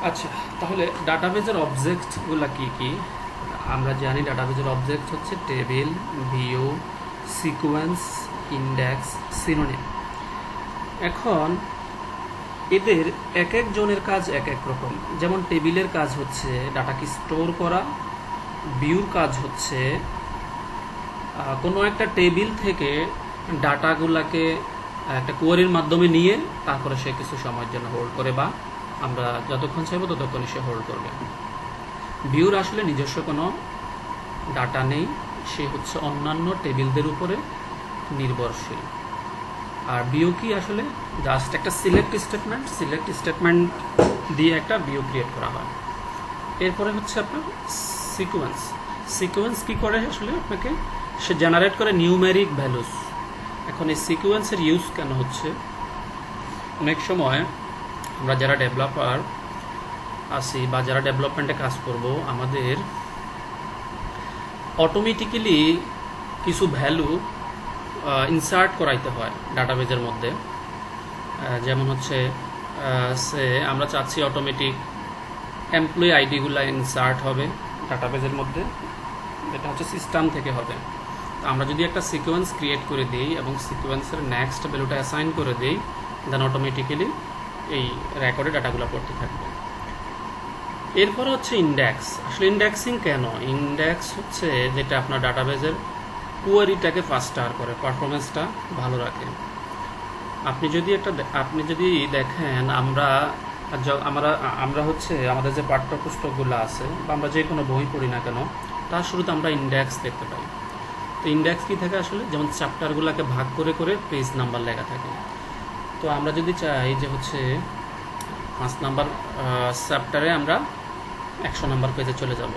আচ্ছা, তাহলে ডাটাবেজের অবজেক্টগুলো কি কি? আমরা জানি ডাটাবেজের অবজেক্ট হচ্ছে table, view, sequence, index, synonym. এখন এদের এক একজনের কাজ এক এক রকম। যেমন টেবিলের কাজ হচ্ছে ডাটাকে স্টোর করা, ভিউর কাজ হচ্ছে কোনো একটা টেবিল থেকে ডাটাগুলাকে একটা কোয়ারির মাধ্যমে নিয়ে তারপরে সে কিছু সময়ের জন্য হোল্ড করে, বা আমরা যতক্ষণ চাইবো ততক্ষণই সে হোল্ড করবে। ভিউর আসলে নিজস্ব কোনো ডাটা নেই, সে হচ্ছে অন্যান্য টেবিলদের উপরে নির্ভরশীল। আর ভিউ কি আসলে জাস্ট একটা সিলেক্ট স্টেটমেন্ট দিয়ে একটা ভিউ ক্রিয়েট করা হয়। এরপরে হচ্ছে আপনার সিকোয়েন্স। সিকোয়েন্স কি করে আসলে আপনাকে, সে জেনারেট করে নিউমেরিক ভ্যালুস। এখন এই সিকোয়েন্সের ইউজ কেন হচ্ছে? অনেক সময় আমরা যারা ডেভেলপার আছি বা যারা ডেভেলপমেন্টে কাজ করব, আমাদের অটোমেটিক্যালি কিছু ভ্যালু ইনসার্ট করাইতে হয় ডাটাবেজের মধ্যে। যেমন হচ্ছে সে আমরা চাচ্ছি অটোমেটিক এমপ্লয়ি আইডিগুলো ইনসার্ট হবে ডাটাবেজের মধ্যে, এটা হচ্ছে সিস্টেম থেকে হবে। তো আমরা যদি একটা সিকোয়েন্স ক্রিয়েট করে দিই এবং সিকোয়েন্সের নেক্সট ভ্যালুটা অ্যাসাইন করে দিই, দেন অটোমেটিক্যালি এই রেকর্ডে ডাটাগুলো পড়তে থাকবে। এরপর হচ্ছে ইন্ডেক্স। আসলে ইন্ডেক্সিং কেন? ইন্ডেক্স হচ্ছে যেটা আপনার ডাটাবেজের কোয়ারিটাকে ফাস্টার করে, পারফরমেন্সটা ভালো রাখে। আপনি যদি দেখেন, আমরা হচ্ছে আমাদের যে পাঠ্যপুস্তকগুলো আছে বা আমরা যে কোনো বই পড়ি না কেন, তার শুরুতে আমরা ইন্ডেক্স দেখতে পাই। তো ইন্ডেক্স কি থাকে আসলে? যেমন চ্যাপ্টারগুলোকে ভাগ করে করে পেজ নাম্বার লেখা থাকে। তো আমরা যদি চাই যে হচ্ছে 5 নাম্বার চ্যাপ্টারে আমরা 100 নাম্বার পেজে চলে যাব,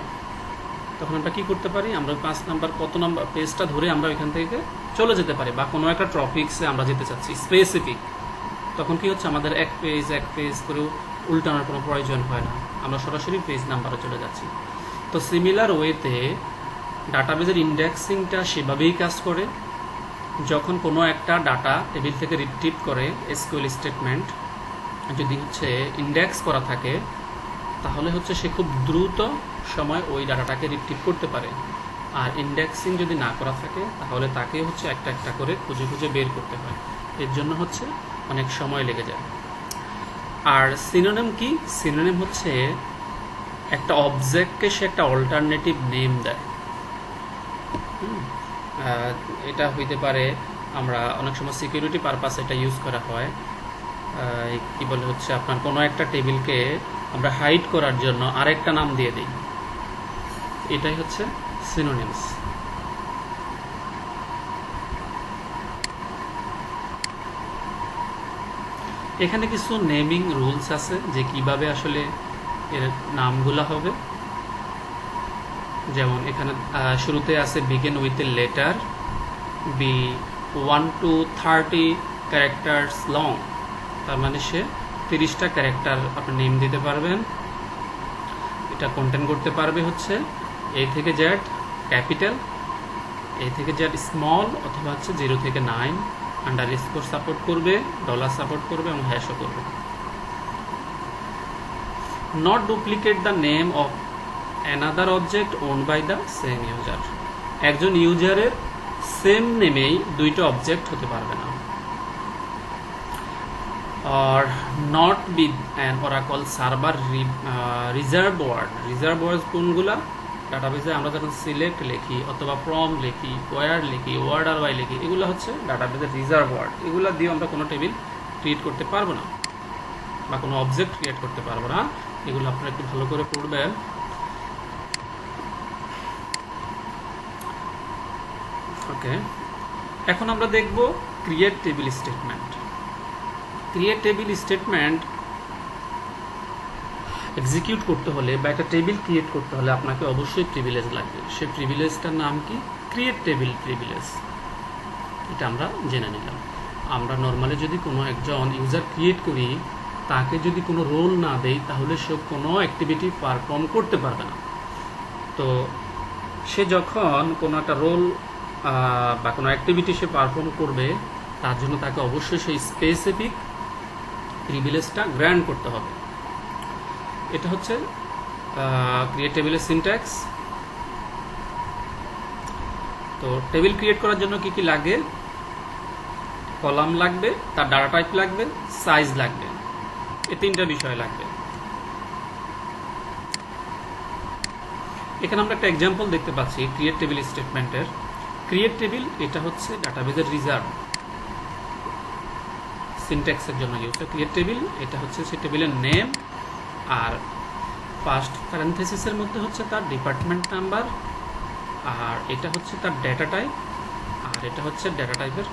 তখন আমরা কি করতে পারি? আমরা 5 নাম্বার কত নাম্বার পেজটা ধরে আমরা ওইখান থেকে চলে যেতে পারি, বা কোনো একটা টপিক্সে আমরা যেতে চাচ্ছি স্পেসিফিক, তখন কি হচ্ছে আমাদের এক পেজ করে উল্টানোর কোনো প্রয়োজন হয় না, আমরা সরাসরি পেজ নাম্বারে চলে যাচ্ছি। তো সিমিলার ওয়েতে ডাটাবেজের ইন্ডেক্সিংটা সেভাবেই কাজ করে। যখন কোনো একটা ডাটা টেবিল থেকে রিট্রিভ করে এসকিউএল স্টেটমেন্ট যদি হচ্ছে ইন্ডেক্স করা থাকে, তাহলে হচ্ছে সে খুব দ্রুত সময় ওই ডাটাটাকে রিট্রিভ করতে পারে। আর ইন্ডেক্সিং যদি না করা থাকে, তাহলে তাকে হচ্ছে একটা একটা করে খুঁজে খুঁজে বের করতে হয়, এর জন্য হচ্ছে অনেক সময় লেগে যায়। আর সিনোনিম কি? সিনোনিম হচ্ছে একটা অবজেক্টকে সে একটা অল্টারনেটিভ নেম দেয়। এটা হইতে পারে, আমরা অনেক সময় সিকিউরিটি পারপাস এটা ইউজ করা হয়। কি বলে হচ্ছে আপনার কোনো একটা টেবিলকে আমরা হাইড করার জন্য আরেকটা নাম দিয়ে দিই, এটাই হচ্ছে সিনোনিমস। এখানে কিছু নেমিং রুলস আছে যে কিভাবে আসলে এর নামগুলা হবে। যেমন এখানে শুরুতে আছে begin with a letter, be 1 to 30 characters long, তার মানে সে 30টা ক্যারেক্টার আপনি নেম দিতে পারবেন। এটা কন্টেন্ট করতে পারবে হচ্ছে এ থেকে জেড ক্যাপিটাল, এ থেকে জেড স্মল, অথবা হচ্ছে 0 থেকে 9, আন্ডারস্কোর সাপোর্ট করবে, ডলার সাপোর্ট করবে এবং হ্যাশও করবে। Not duplicate the name of another object owned by the same user. একজন ইউজারের সেম নেমেই দুইটা অবজেক্ট হতে পারবে না। আর not with an Oracle server reserve word. Reserve word কোনগুলা? ডাটাবেজে আমরা যখন সিলেক্ট লিখি অথবা ফ্রম লিখি, ওয়ার লিখি, ওয়ার্ড আর ওয়াই লিখি, এগুলো হচ্ছে ডাটাবেজের রিজার্ভ ওয়ার্ড। এগুলো দিয়ে আমরা কোনো টেবিল ক্রিয়েট করতে পারবো না বা কোনো অবজেক্ট ক্রিয়েট করতে পারবো না। এগুলো আপনারা একটু ভালো করে পড়বেন। ওকে, এখন আমরা দেখব create table statement. Create table statement execute করতে হলে বা একটা টেবিল ক্রিয়েট করতে হলে আপনাকে অবশ্যই প্রিভিলেজ লাগবে। সেই প্রিভিলেজটার নাম কি? Create table privilege. এটা আমরা জেনে নিলাম। আমরা নর্মালি যদি কোনো একজন ইউজার ক্রিয়েট করি, তাকে যদি কোনো রোল না দেই, তাহলে সে কোনো অ্যাক্টিভিটি পারফর্ম করতে পারবে না। তো সে যখন কোনো একটা রোল বা কোনো অ্যাক্টিভিটি সে পারফর্ম করবে, তার জন্য তাকে অবশ্যই সেই স্পেসিফিক প্রিভিলেজটা গ্র্যান্ট করতে হবে। এটা হচ্ছে ক্রিয়েট টেবিলের সিনট্যাক্স। তো টেবিল ক্রিয়েট করার জন্য কি কি লাগে? কলাম লাগবে, তার ডাটা টাইপ লাগবে, সাইজ লাগবে, এই তিনটা বিষয় লাগবে। এখানে আমরা একটা এক্সাম্পল দেখতে পাচ্ছি ক্রিয়েট টেবিল স্টেটমেন্টের। ক্রিয়েট টেবিল এটা হচ্ছে ডাটাবেজের রিজার্ভ সিনট্যাক্সের জন্য ইউজ হয়। ক্রিয়েট টেবিল এটা হচ্ছে সেই টেবিলের নেম, আর ফার্স্ট প্যারেনথেসিসের মধ্যে হচ্ছে তার ডিপার্টমেন্ট নাম্বার, আর এটা হচ্ছে তার ডেটা টাইপ, আর এটা হচ্ছে ডেটা টাইপের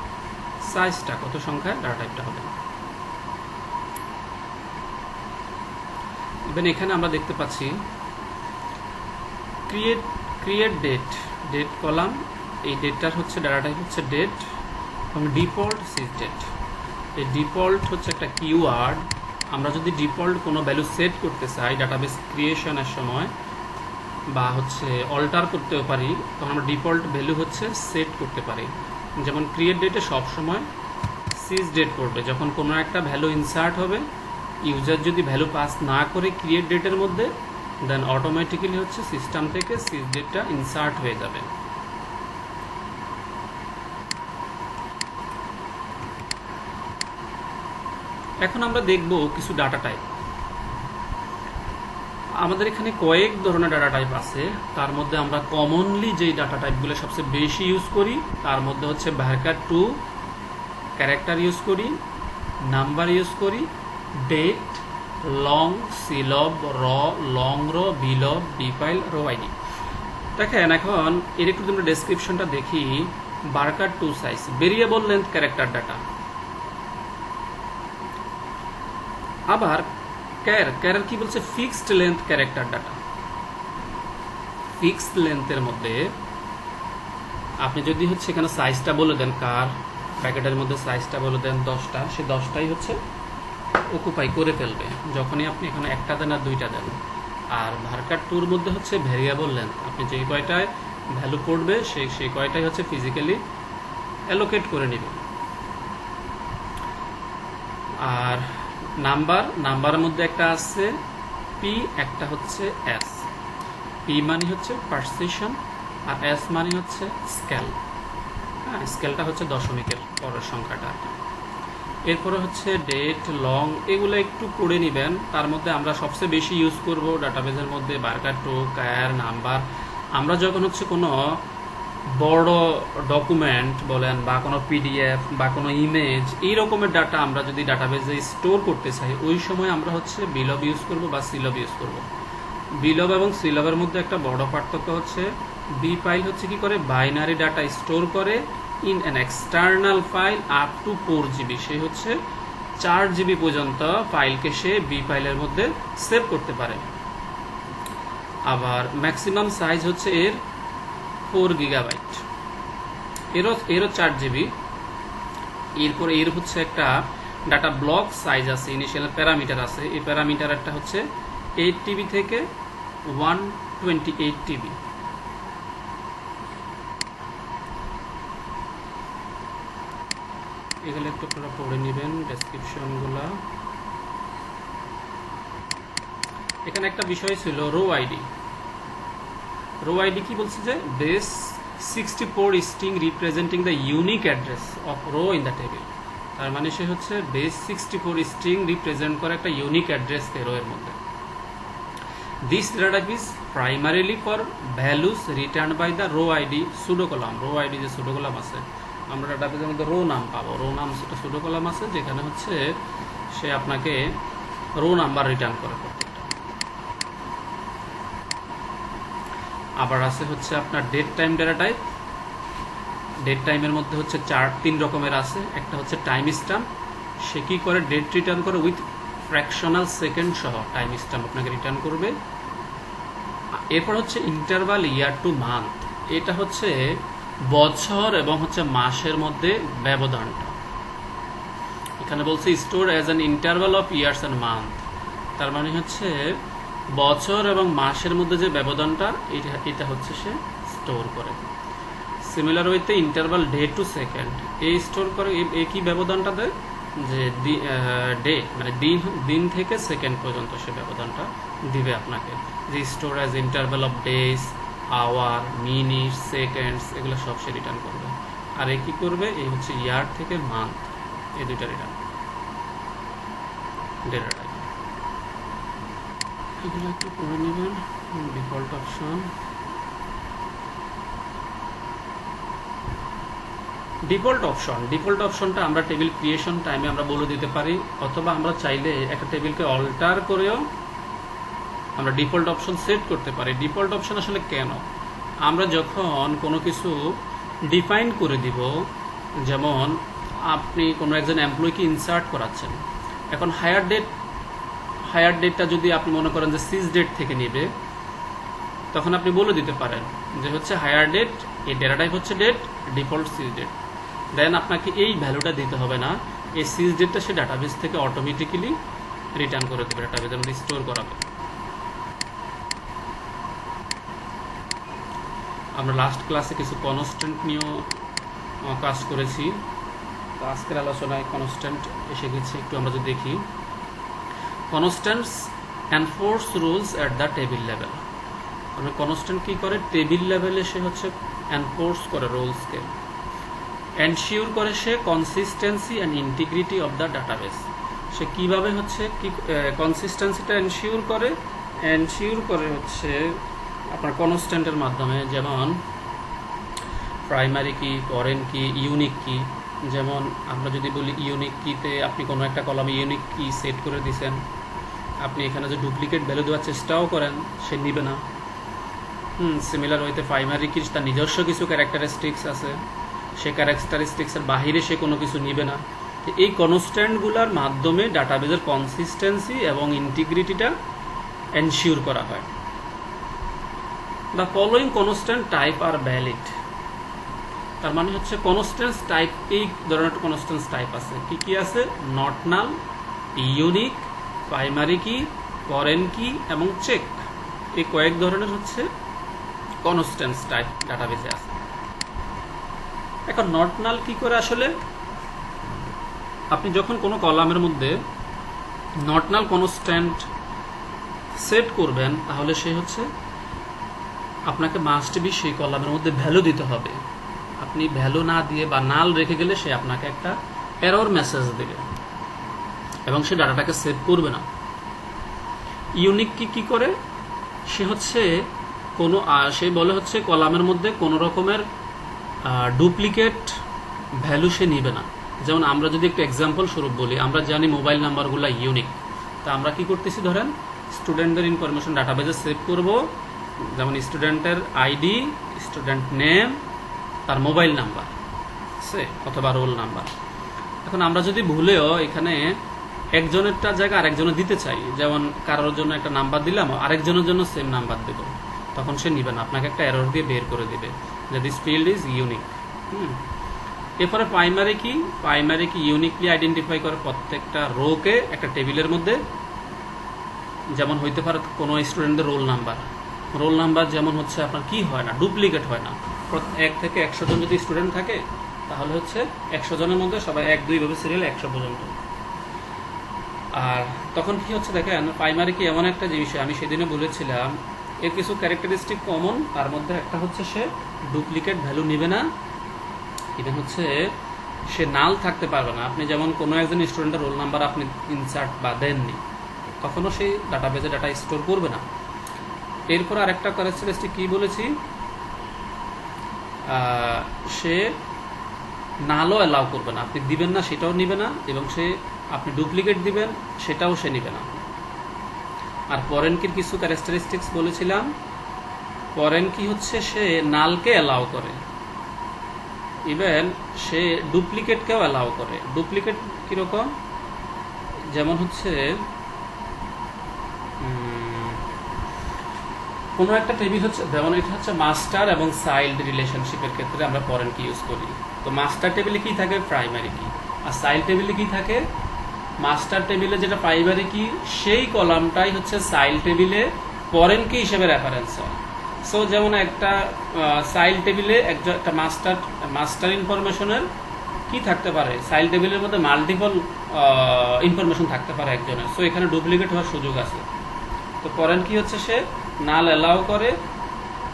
সাইজটা, কত সংখ্যায় ডাটা টাইপটা হবে। ইভেন এখানে আমরা দেখতে পাচ্ছি ক্রিয়েট ডেট কলাম, এই ডেটটার হচ্ছে ডাটা টাইপ হচ্ছে ডেট এবং ডিফল্ট সিজ ডেট। এই ডিফল্ট হচ্ছে একটা কিওয়ার্ড। আমরা যদি ডিফল্ট কোনো ভ্যালু সেট করতে চাই ডাটাবেস ক্রিয়েশনের সময় বা হচ্ছে অল্টার করতেও পারি, তখন আমরা ডিফল্ট ভ্যালু হচ্ছে সেট করতে পারি। যেমন ক্রিয়েট ডেটে সবসময় সিজ ডেট করবে, যখন কোনো একটা ভ্যালু ইনসার্ট হবে, ইউজার যদি ভ্যালু পাস না করে ক্রিয়েট ডেটের মধ্যে, দেন অটোমেটিক্যালি হচ্ছে সিস্টেম থেকে সিজ ডেটটা ইনসার্ট হয়ে যাবে। এখন আমরা দেখব কিছু ডাটা টাইপ। আমাদের এখানে কয়েক ধরনের ডাটা টাইপ আছে, তার মধ্যে আমরা কমনলি যেই ডাটা টাইপগুলো সবচেয়ে বেশি ইউজ করি তার মধ্যে হচ্ছে var2 ক্যারেক্টার ইউজ করি, নাম্বার ইউজ করি, date, long, CLOB, long raw, BLOB, BFILE, row ID. দেখেন এখন এর একটু আমরা ডেসক্রিপশনটা দেখি। var2 size variable length character data. আবার ক্যার কি বলছে? Fixed length character data. Fixed লেন্থের মধ্যে আপনি যদি হচ্ছে এখানে সাইজটা বলে দেন, কার ব্র্যাকেটের মধ্যে সাইজটা বলে দেন 10টা, সে 10টাই হচ্ছে অকুপাই করে ফেলবে যখনই আপনি এখানে একটা দেন আর দুইটা দেন। আর var2 মধ্যে হচ্ছে ভেরিয়েবল লেন্থ, আপনি যেই কয়টায় ভ্যালু পড়বে সেই কয়টাই হচ্ছে ফিজিক্যালি অ্যালোকেট করে নেবে। আর নাম্বারের মধ্যে একটা আছে পি, একটা হচ্ছে এস। পি মানে হচ্ছে পার্সিশন আর এস মানে হচ্ছে স্কেল। হ্যাঁ, স্কেলটা হচ্ছে দশমিকের পরের সংখ্যাটা। এরপরে হচ্ছে ডেট, লং, এগুলো একটু পড়ে নেবেন। তার মধ্যে আমরা সবচেয়ে বেশি ইউজ করব ডাটাবেজের মধ্যে var2, ক্যার, নাম্বার। আমরা যখন হচ্ছে কোনো বড় ডকুমেন্ট বলেন বা কোনো পিডিএফ বা কোনো ইমেজ, এই রকমের ডাটা আমরা যদি ডাটাবেজে স্টোর করতে চাই, ওই সময় আমরা হচ্ছে বিলব ইউজ করব বা সিলব ইউজ করব। বিলব এবং সিলবের মধ্যে একটা বড় পার্থক্য হচ্ছে, বি ফাইল হচ্ছে কি করে, বাইনারি ডাটা স্টোর করে in an external file up to 4 GB। সে হচ্ছে 4 GB পর্যন্ত ফাইলকে সে বি ফাইলের মধ্যে সেভ করতে পারে। আবার ম্যাক্সিমাম সাইজ হচ্ছে এর 4 GB। এরও 4 GB। এরপরে এর হচ্ছে একটা ডাটা ব্লক সাইজ আছে, ইনিশিয়াল প্যারামিটার আছে। এই প্যারামিটার একটা হচ্ছে 8 TB থেকে 128 TB। এগুলো একটু আপনারা পড়ে নেবেন ডেসক্রিপশনগুলা। এখানে একটা বিষয় ছিল রো আইডি। রো আইডি কি বলছে? যে base 64 string representing the unique address of rho in the table. তার মানে সে হচ্ছে বেস 64 স্ট্রিং রিপ্রেজেন্ট করে একটা ইউনিক অ্যাড্রেস রো এর মধ্যে। This data type is primarily for values return by the row ID pseudo column. Row ID যে pseudo column আছে, আমরা ডাটাবেজের মধ্যে রো নাম পাবো। রো নাম সেটা সুডো কলাম আছে, যেখানে হচ্ছে সে আপনাকে রো নাম্বার রিটার্ন করে প্রত্যেকটা। আবার আছে হচ্ছে আপনার date time data type. Date টাইমের মধ্যে হচ্ছে 3 রকমের আছে। একটা হচ্ছে টাইম স্ট্যাম্প, সে কি করে ডেট রিটার্ন করে উইথ ফ্র্যাকশনাল সেকেন্ড সহ টাইম স্ট্যাম্প আপনাকে রিটার্ন করবে। এরপর হচ্ছে ইন্টারভাল ইয়ার টু মান্থ, এটা হচ্ছে বছর এবং হচ্ছে মাসের মধ্যে ব্যবধানটা। এখানে বলছে store as an interval of years and month, তার মানে হচ্ছে বছর এবং মাসের মধ্যে যে ব্যবধানটা, এটা হচ্ছে সে স্টোর করে। সিমিলার ওয়েতে ইন্টারভাল ডে টু সেকেন্ড, এই স্টোর করে, এই কি ব্যবধানটা দেয়? যে ডে মানে দিন থেকে সেকেন্ড পর্যন্ত সে ব্যবধানটা দিবে আপনাকে, যে store as interval of days, hour, minute, seconds, এগুলো সব সে রিটার্ন করবে। আর এ কি করবে, এই হচ্ছে ইয়ার থেকে মান্থ, এই দুইটা রিটার্ন ডেটা টাইপ। এগুলো একটু করে নেবেন। ডিফল্ট অপশন, ডিফল্ট অপশনটা আমরা টেবিল ক্রিয়েশন টাইমে আমরা বলে দিতে পারি, অথবা আমরা চাইলে একটা টেবিলকে অল্টার করেও আমরা ডিফল্ট অপশন সেট করতে পারি। ডিফল্ট অপশন আসলে কেন, আমরা যখন কোনো কিছু ডিফাইন করে দিব, যেমন আপনি কোনো একজন এমপ্লয়িকে ইনসার্ট করাচ্ছেন, এখন হায়ার ডেটটা যদি আপনি মনে করেন যে সিজ ডেট থেকে নেবে, তখন আপনি বলে দিতে পারেন যে হচ্ছে হায়ার ডেট, এই ডেটা টাইপ হচ্ছে ডেট, ডিফল্ট সিজ ডেট। দেন আপনাকে এই ভ্যালুটা দিতে হবে না, এই সিজ ডেটটা সে ডাটাবেস থেকে অটোমেটিক্যালি রিটার্ন করে দেবে, ডাটাবেসের মধ্যে স্টোর করাবে। আমরা লাস্ট ক্লাসে কিছু কনস্ট্যান্ট নিয়েও কাজ করেছি, তো আজকের আলোচনায় কনস্ট্যান্ট এসে গেছে। একটু আমরা যদি দেখি, constants enforce rules at the table level. মানে কনস্ট্যান্ট কি করে, টেবিল লেভেলে সে হচ্ছে এনফোর্স করে রুলসকে, এনশিওর করে সে consistency and integrity of the database. সে কিভাবে হচ্ছে কি কনসিস্টেন্সিটা এনশিওর করে হচ্ছে আপনার কনস্ট্যান্টের মাধ্যমে, যেমন প্রাইমারি কি, ফরেন কি, ইউনিক কি। যেমন আমরা যদি বলি ইউনিক কিতে আপনি কোনো একটা কলামে ইউনিক কি সেট করে দিয়েছেন, আপনি এখানে যে ডুপ্লিকেট ভ্যালু দেওয়ার চেষ্টাও করেন, সে নিবে না। সিমিলার ওয়েতে প্রাইমারি কি তার নিজস্ব কিছু ক্যারেক্টারিস্টিক্স আছে, সে ক্যারেক্টারিস্টিক্সের বাহিরে সে কোনো কিছু নিবে না। এই কনস্ট্যান্টগুলোর মাধ্যমে ডাটাবেজের কনসিস্টেন্সি এবং ইন্টিগ্রিটিটা এনশিওর করা হয়। The following constant type are valid. তার মানে হচ্ছে কনস্ট্যান্ট টাইপ, এই ধরনের কনস্ট্যান্ট টাইপ আছে, কি কি আছে, নট নাল, ইউনিক, প্রাইমারি কি, ফরেন কি এবং চেক। এই কয়েক ধরনের হচ্ছে কনস্ট্যান্ট টাইপ ডাটাবেজে আছে। এখন নট নাল কি করে, আসলে আপনি যখন কোনো কলামের মধ্যে নট নাল কনস্ট্যান্ট সেট করবেন, তাহলে সে হচ্ছে আপনাকে মাস্ট বি সেই কলামের মধ্যে ভ্যালু দিতে হবে। আপনি ভ্যালু না দিয়ে বা নাল রেখে গেলে সে আপনাকে একটা এরর মেসেজ দেবে এবং সে ডাটাটাকে সেভ করবে না। ইউনিক কি করে, সে হচ্ছে কোনো সে বলে হচ্ছে কলামের মধ্যে কোনো রকমের ডুপ্লিকেট ভ্যালু সে নিবে না। যেমন আমরা যদি একটু এক্সাম্পল স্বরূপ বলি, আমরা জানি মোবাইল নাম্বারগুলো ইউনিক, তা আমরা কি করতেছি, ধরেন স্টুডেন্টদের ইনফরমেশন ডাটাবেজে সেভ করব, যেমন স্টুডেন্টের আইডি, স্টুডেন্ট নেম, তার মোবাইল নাম্বার সে অথবা রোল নাম্বার। এখন আমরা যদি ভুলেও এখানে একজনেরটা জায়গা আরেকজনের দিতে চাই, যেমন কারোর জন্য একটা নাম্বার দিলাম, আরেকজনের জন্য সেম নাম্বার দেব, তখন সে নিবে না, আপনাকে একটা এরর দিয়ে বের করে দেবে যে দিস ফিল্ড ইজ ইউনিক। এরপরে প্রাইমারি কি ইউনিকলি আইডেন্টিফাই করে প্রত্যেকটা রোকে একটা টেবিলের মধ্যে, যেমন হইতে পারে কোনো স্টুডেন্টের রোল নাম্বার যেমন হচ্ছে আপনার কি হয় না, ডুপ্লিকেট হয় না। 1 থেকে 100 জন যদি স্টুডেন্ট থাকে, তাহলে হচ্ছে 100 জনের মধ্যে সবাই 1-2 ভাবে সিরিয়াল 100 পর্যন্ত। আর তখন কি হচ্ছে দেখেন, প্রাইমারি কি এমন একটা যে বিষয় আমি সেদিনে বলেছিলাম, এর কিছু ক্যারেক্টারিস্টিক কমন, তার মধ্যে একটা হচ্ছে সে ডুপ্লিকেট ভ্যালু নিবে না, ইভেন হচ্ছে সে নাল থাকতে পারবে না। আপনি যেমন কোনো একজন স্টুডেন্টের রোল নাম্বার আপনি ইনসার্ট বা দেননি, কখনো সেই ডাটাবেজে ডাটা স্টোর করবে না। এরপর আরেকটা ক্যারেক্টারিস্টিক কি বলেছি, সে নালও অ্যালাউ করবে না, আপনি দিবেন না সেটাও নিবে না, এবং সে আপনি ডুপ্লিকেট দিবেন সেটাও সে নিবে না। আর ফরেন কির কিছু ক্যারেক্টারিস্টিক্স বলেছিলাম, ফরেন কি হচ্ছে সে নালকে অ্যালাউ করে, ইভেন সে ডুপ্লিকেটকেও অ্যালাউ করে। ডুপ্লিকেট কিরকম, যেমন হচ্ছে কোনো একটা টেবিল হচ্ছে, যেমন এটা হচ্ছে মাস্টার এবং চাইল্ড রিলেশনশিপের ক্ষেত্রে আমরা ফরেন কি ইউজ করি। তো মাস্টার টেবিলে কি থাকে, প্রাইমারি কি, আর চাইল্ড টেবিলে কি থাকে, মাস্টার টেবিলে যেটা প্রাইমারি কি সেই কলামটাই হচ্ছে চাইল্ড টেবিলে ফরেন কি হিসেবে রেফারেন্স হয়। সো যেমন একটা চাইল্ড টেবিলে একটা মাস্টার ইনফরমেশনের কি থাকতে পারে, চাইল্ড টেবিলের মধ্যে মাল্টিপল ইনফরমেশন থাকতে পারে একজনের, সো এখানে ডুপ্লিকেট হওয়ার সুযোগ আছে। তো করেন কি হচ্ছে সে নাল অ্যালাউ করে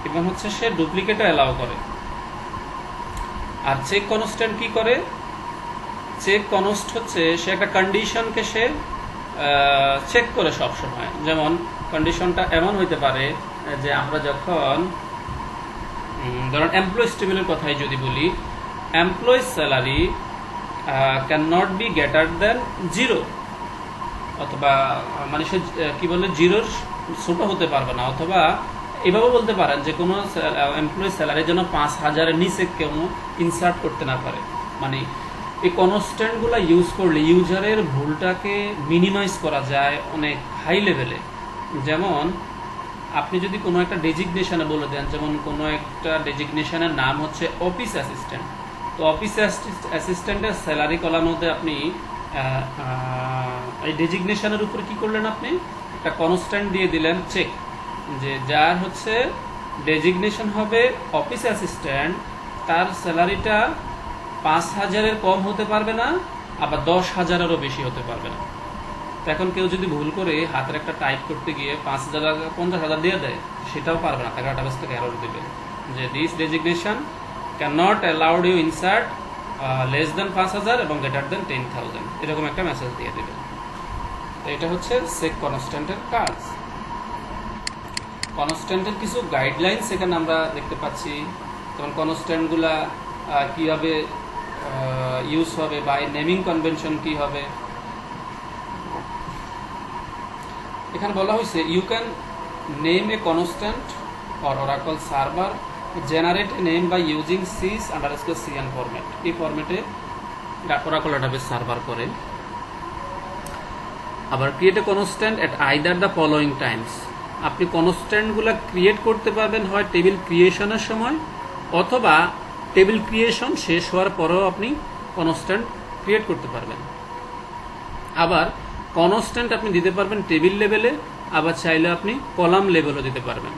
এবং হচ্ছে সে ডুপ্লিকেটও অ্যালাউ করে। আর চেক কনস্ট্যান্ট কি করে? চেক কনস্ট হচ্ছে সে একটা কন্ডিশনকে সে চেক করে সব সময়। যেমন কন্ডিশনটা এমন হইতে পারে যে আমরা যখন ধরুন এমপ্লয়িজ টেবিলের কথাই যদি বলি, employees salary can not be greater than 0, অথবা মানে সে কি বলে জিরোর ছোট হতে পারবে না, অথবা এভাবে বলতে পারেন যে কোনো এমপ্লয়ি স্যালারির জন্য 5,000-এর নিচে কেউ ইনসার্ট করতে না পারে। মানে এই কনস্ট্যান্টগুলো ইউজ করলে ইউজারের ভুলটাকে মিনিমাইজ করা যায় অনেক হাই লেভেলে। যেমন আপনি যদি কোনো একটা ডেজিগনেশনে বলে দেন, যেমন কোনো একটা ডেজিগনেশনের নাম হচ্ছে অফিস অ্যাসিস্ট্যান্ট, তো অফিস অ্যাসিস্ট্যান্টের স্যালারি কলার মধ্যে আপনি এই ডেজিগনেশনের উপর কি করলেন, আপনি একটা কনস্ট্যান্ট দিয়ে দিলেন চেক, যে যার হচ্ছে ডেজিগনেশন হবে অফিস অ্যাসিস্ট্যান্ট, তার স্যালারিটা 5,000-এর কম হতে পারবে না, আবার 10,000-এরও বেশি হতে পারবে না। তো এখন কেউ যদি ভুল করে হাতের একটা টাইপ করতে গিয়ে 5,000 50,000 দিয়ে দেয়, সেটাও পারবে না, তাকে ডাটাবেস থেকে এরর দেবে যে this designation can not allowed you insert less than 5,000 এবং গ্রেটার দেন 10,000, এরকম একটা মেসেজ দিয়ে দেবে। তো এটা হচ্ছে চেক কনস্ট্যান্টের কাজ। কনস্ট্যান্টের কিছু গাইডলাইন্স এখানে আমরা দেখতে পাচ্ছি, যেমন কনস্ট্যান্টগুলা কীভাবে ইউজ হবে বা নেমিং কনভেনশন কি হবে। এখানে বলা হয়েছে you can name a constant or Oracle server generate a name by using sys_cn format. এই ফরম্যাটে ওরাকল ডাটাবেস সার্ভার করে। আবার create a constant at either the following times. আপনি কনস্ট্যান্টগুলো ক্রিয়েট করতে পারবেন হয় টেবিল ক্রিয়েশনের সময়, অথবা টেবিল ক্রিয়েশন শেষ হওয়ার পরেও আপনি কনস্ট্যান্ট ক্রিয়েট করতে পারবেন। আবার কনস্ট্যান্ট আপনি দিতে পারবেন টেবিল লেভেলে, আবার চাইলে আপনি কলাম লেভেলও দিতে পারবেন।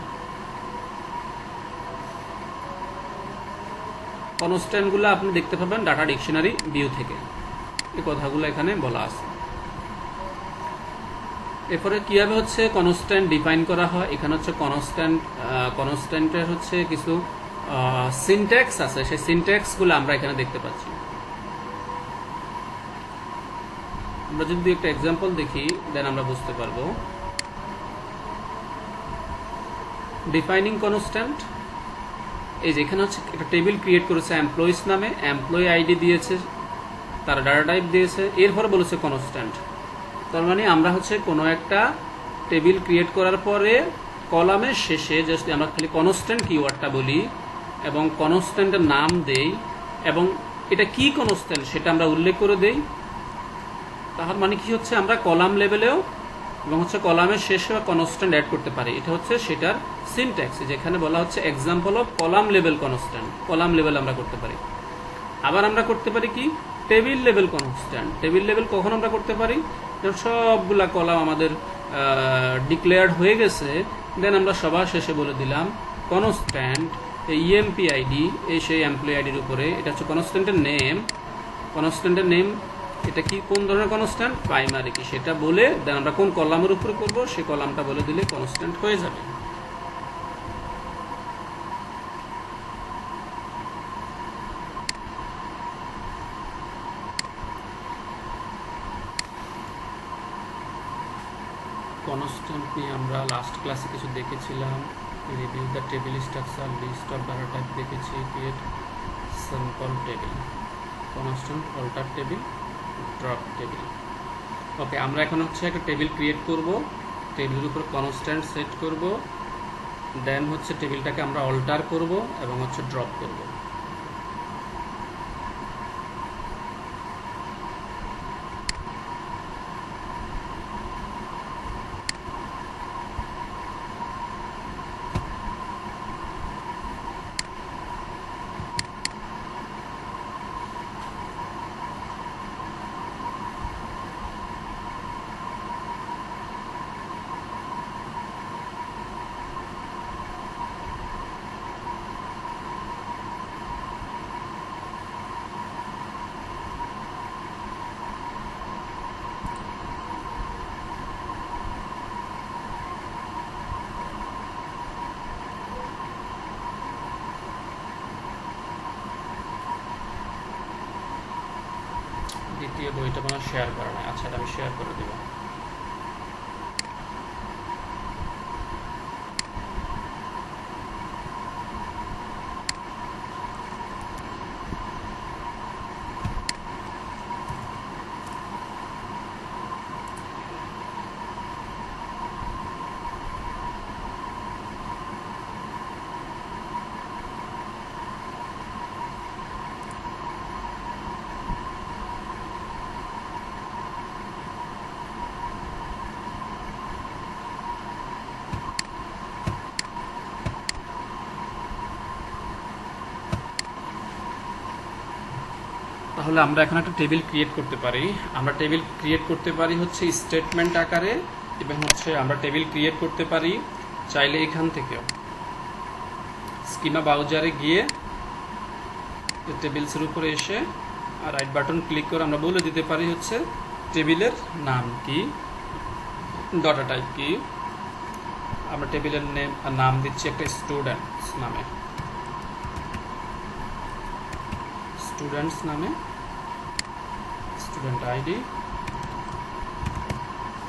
কনস্ট্যান্টগুলো আপনি দেখতে পাবেন ডাটা ডিকশনারি ভিউ থেকে। এই কথাগুলো এখানে বলা আছে। এরপরে কিভাবে হচ্ছে কনস্ট্যান্ট ডিফাইন করা হয়, এখানে হচ্ছে কনস্ট্যান্টের হচ্ছে কিছু সিনট্যাক্স আছে, সেই সিনট্যাক্সগুলো আমরা এখানে দেখতে পাচ্ছি। আমরা যদি একটা এক্সাম্পল দেখি দেন আমরা বুঝতে পারবো। ডিফাইনিং কনস্ট্যান্ট, এই যে এখানে হচ্ছে একটা টেবিল ক্রিয়েট করেছে এমপ্লয়িজ নামে, এমপ্লয়ি আইডি দিয়েছে, তার ডাটা টাইপ দিয়েছে, এরপরে বলেছে কনস্ট্যান্ট। তার মানে আমরা হচ্ছে কোনো একটা টেবিল ক্রিয়েট করার পরে কলামের শেষে জাস্ট আমরা খালি কনস্ট্যান্ট কিওয়ার্ডটা বলি এবং কনস্ট্যান্টের নাম দেই এবং এটা কি কনস্ট্যান্ট সেটা আমরা উল্লেখ করে দেই। তার মানে কি হচ্ছে আমরা কলাম লেভেলেও এবং হচ্ছে কলামের শেষেও কনস্ট্যান্ট অ্যাড করতে পারি। এটা হচ্ছে সেটার সিনট্যাক্স, যেখানে বলা হচ্ছে example of column level constant. Column level আমরা করতে পারি। আবার আমরা করতে পারি কি table level constant. Table level কখন আমরা করতে পারি, সবগুলা কলাম আমাদের ডিক্লেয়ার্ড হয়ে গেছে, দেন আমরা সবার শেষে বলে দিলাম কনস্ট্যান্ট ইএমপি আইডি, এই সেই এমপ্লয়ি আইডির উপরে। এটা হচ্ছে কনস্ট্যান্টের নেম। কনস্ট্যান্টের নেম এটা কি কোন ধরনের কনস্ট্যান্ট, প্রাইমারি কি সেটা বলে দেন আমরা কোন কলামের উপরে করব সেই কলামটা বলে দিলে কনস্ট্যান্ট হয়ে যাবে। কনস্ট্যান্ট নিয়ে আমরা লাস্ট ক্লাসে কিছু দেখেছিলাম, review the table structure, list of data type দেখেছি, create simple table, constant alter table, drop table. Okay, আমরা এখন হচ্ছে একটা টেবিল ক্রিয়েট করব, টেবিলের উপর কনস্ট্যান্ট সেট করব, দেন হচ্ছে টেবিলটাকে আমরা অল্টার করব এবং হচ্ছে ড্রপ করব। দিয়ে বইটা কোনো শেয়ার করা নাই। আচ্ছা, এটা আমি শেয়ার করে দেবো। তাহলে আমরা এখন একটা টেবিল ক্রিয়েট করতে পারি। আমরা টেবিল ক্রিয়েট করতে পারি হচ্ছে স্টেটমেন্ট আকারে, এবং হচ্ছে আমরা টেবিল ক্রিয়েট করতে পারি চাইলে এখান থেকেও স্কিমা ব্রাউজারে গিয়ে টেবিলসের উপরে এসে আর রাইট বাটন ক্লিক করে আমরা বলে দিতে পারি হচ্ছে টেবিলের নাম কি, ডেটা টাইপ কি। আমরা টেবিলের নাম দিচ্ছি একটা স্টুডেন্টস নামে, স্টুডেন্টস নামে, স্টুডেন্ট আইডি,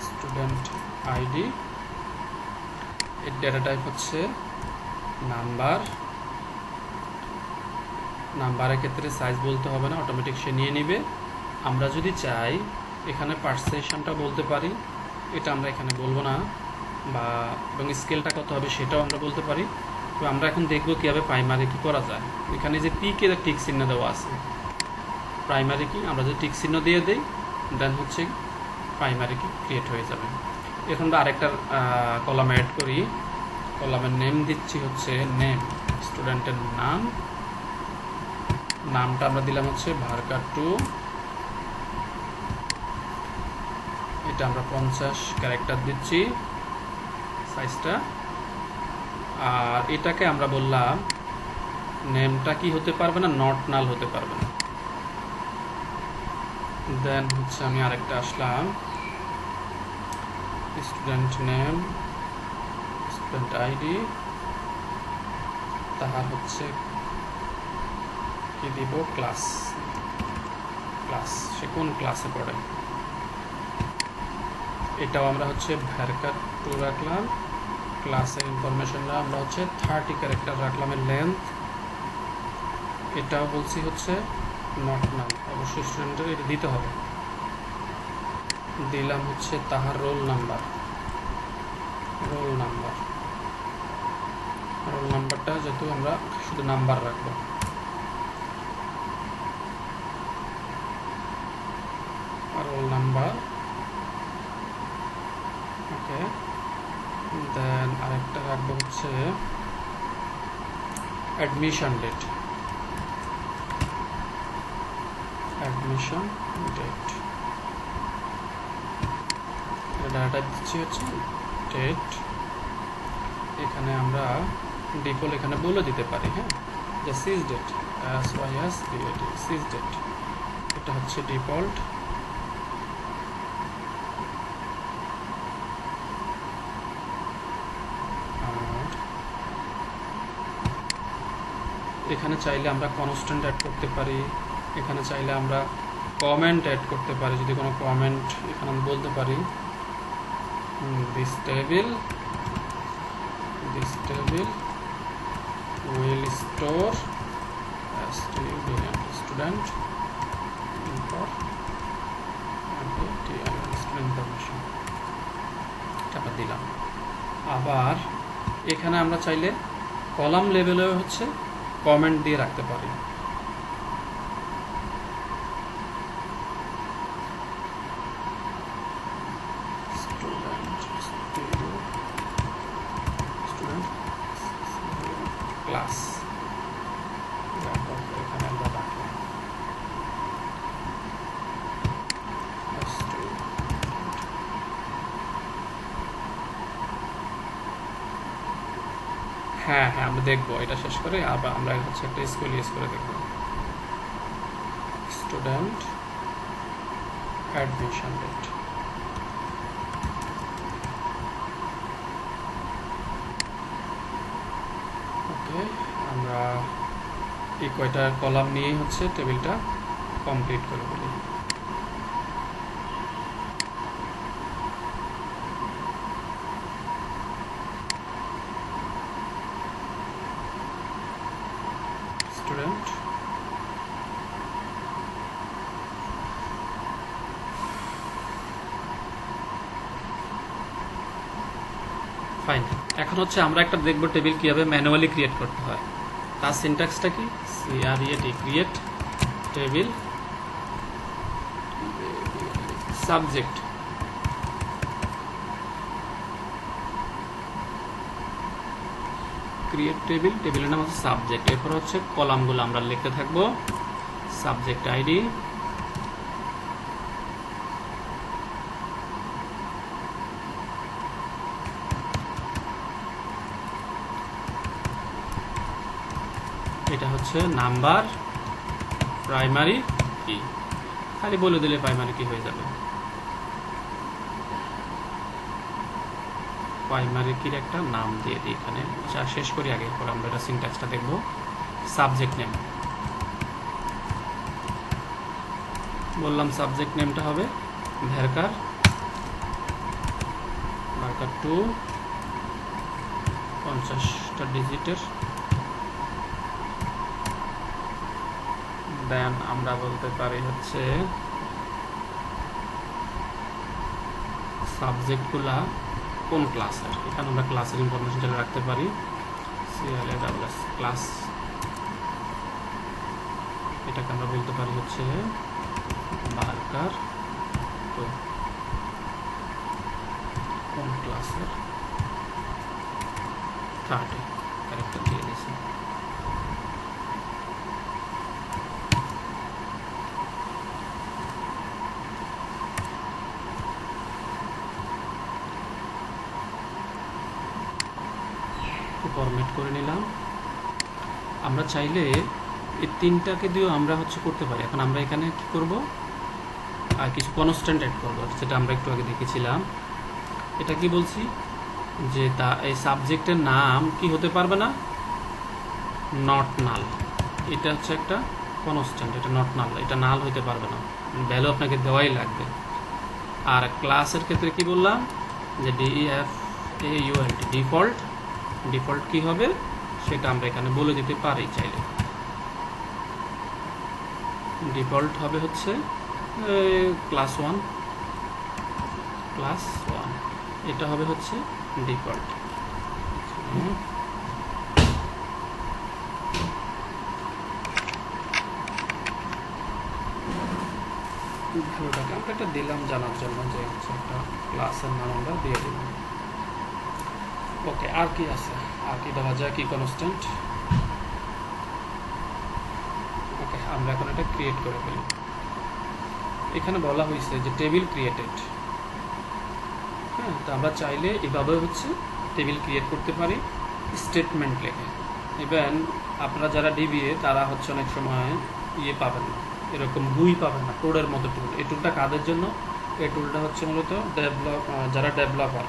স্টুডেন্ট আইডি। এর ডেটা টাইপ হচ্ছে নাম্বার। নাম্বারের ক্ষেত্রে সাইজ বলতে হবে না, অটোমেটিক সে নিয়ে নিবে। আমরা যদি চাই এখানে পার্সেন্টেজটা বলতে পারি, এটা আমরা এখানে বলবো না, বা এবং স্কেলটা কত হবে সেটাও আমরা বলতে পারি। তো আমরা এখন দেখব কীভাবে প্রাইমারি কি করা যায়। এখানে যে পিকে টিক চিহ্ন দেওয়া আছে, প্রাইমারি কি আমরা যদি টিক চিহ্ন দিয়ে দিই দেন হচ্ছে প্রাইমারি কি ক্রিয়েট হয়ে যাবে। এখন আমরা আরেকটা কলাম অ্যাড করি। কলামের নেম দিচ্ছি হচ্ছে নেম, স্টুডেন্টের নাম। নামটা আমরা দিলাম হচ্ছে ভার্কা2। এটা আমরা 50 ক্যারেক্টার দিচ্ছি সাইজটা। আর এটাকে আমরা বললাম নেমটা কি হতে পারবে না, নট নাল হতে পারবে না। দেন হচ্ছে আমি আরেকটা আসলাম, স্টুডেন্ট নেম, স্টুডেন্ট আইডি, তাহার হচ্ছে কি দিব ক্লাস, ক্লাস সে কোন ক্লাসে পড়ে। এটাও আমরা হচ্ছে ভার্কা2 রাখলাম। ক্লাসের ইনফরমেশনটা আমরা হচ্ছে 30 ক্যারেক্টার রাখলাম এর লেন্থ। এটাও বলছি হচ্ছে নট নাল, অবশ্যই স্টুডেন্টের এটা দিতে হবে। দিলাম হচ্ছে তাহার roll number, roll number, roll নাম্বারটা যেহেতু আমরা শুধু নাম্বার রাখবো। রোল নাম্বার, ওকে। দেন আরেকটা রাখবো হচ্ছে admission date, admission date. Data দিচ্ছি হচ্ছে ডেট। এখানে আমরা ডিফল্ট এখানে বলে দিতে পারি, হ্যাঁ, যে সিজ ডেট, সিজ ডেট, এটা হচ্ছে ডিফল্ট। এখানে চাইলে আমরা কনস্ট্যান্ট অ্যাড করতে পারি, এখানে চাইলে আমরা কমেন্ট অ্যাড করতে পারি। যদি কোনো কমেন্ট এখানে আমি বলতে পারি this table will store student information, এটা দিলাম। আবার এখানে আমরা চাইলে কলাম লেভেলে হচ্ছে কমেন্ট দিয়ে রাখতে পারি। ক্লাস এখানে আমরা রাখলাম। হ্যাঁ হ্যাঁ, আমরা দেখবো এটা শেষ করে। আবার আমরা হচ্ছে একটা স্কুল ইউজ করে দেখবো, স্টুডেন্ট অ্যাডমিশন ডেট। ওকে, আমরা এই কয়টা কলাম নিয়েই হচ্ছে টেবিলটা কমপ্লিট করে ফেলি। ফাইন। এখন হচ্ছে আমরা একটা দেখব টেবিল কিভাবে ম্যানুয়ালি ক্রিয়েট করতে হয়। তার সিনট্যাক্সটা কি? CREAT, create table subject, create table, টেবিলের নাম হচ্ছে সাবজেক্ট। এরপর হচ্ছে কলামগুলো আমরা লিখতে থাকবো। সাবজেক্ট আইডি, এটা হচ্ছে নাম্বার, প্রাইমারি কি, খালি বলে দিলে প্রাইমারি কি হয়ে যাবে। প্রাইমারি কির একটা নাম দিয়ে দিই এখানে, যা শেষ করি আগে, পরে আমরা এটা সিনট্যাক্সটা দেখব। সাবজেক্ট নেম বললাম, সাবজেক্ট নেমটা হবে ভ্যারকার 2 50টা ডিজিটের। দেন আমরা বলতে পারি হচ্ছে সাবজেক্টগুলা কোন ক্লাসের, এখানে আমরা ক্লাসের ইনফরমেশন চলে রাখতে পারি। CLASS ক্লাস, এটাকে আমরা বলতে পারি হচ্ছে মার্কার। তো কোন ক্লাসের 30 ক্যারেক্টার দিয়ে দিয়েছি। ফরম্যাট করে নিলাম। আমরা চাইলে এই তিনটাকে দিয়েও আমরা হচ্ছে করতে পারি। এখন আমরা এখানে কি করব, আর কিছু কনস্ট্যান্ট অ্যাড করব, যেটা আমরা একটু আগে দেখেছিলাম। এটা কি বলছি যে এই সাবজেক্টের নাম কি হতে পারবে না, নট নাল। এটা হচ্ছে একটা কনস্ট্যান্ট, এটা নট নাল, এটা নাল হতে পারবে না, ভ্যালু আপনাকে দেওয়াই লাগবে। আর ক্লাসের ক্ষেত্রে কি বললাম যে DEFAULT ডিফল্ট, ডিফল্ট কি হবে সেটা আমরা এখানে বলে দিতে পারি চাইলে। ডিফল্ট হবে হচ্ছে ক্লাস 1, এটা হবে হচ্ছে ডিফল্ট। আমরা একটা দিলাম জানার জন্য যে হচ্ছে একটা ক্লাসের নাম আমরা দিয়ে দিলাম। ওকে, আর কি আছে, আর কি দেওয়া যায়, কি কনস্ট্যান্ট। ওকে, আমরা এখন এটা ক্রিয়েট করে ফেলি। এখানে বলা হয়েছে যে টেবিল ক্রিয়েটেড। হ্যাঁ, তো আমরা চাইলে এভাবে হচ্ছে টেবিল ক্রিয়েট করতে পারি স্টেটমেন্ট লেখে। ইভেন আপনারা যারা ডিবিএ তারা হচ্ছে অনেক সময় পাবেন না, এরকম গুই পাবেন না, কোডের মতো টুল। এই টুলটা কাদের জন্য? এই টুলটা হচ্ছে মূলত যারা ডেভেলপার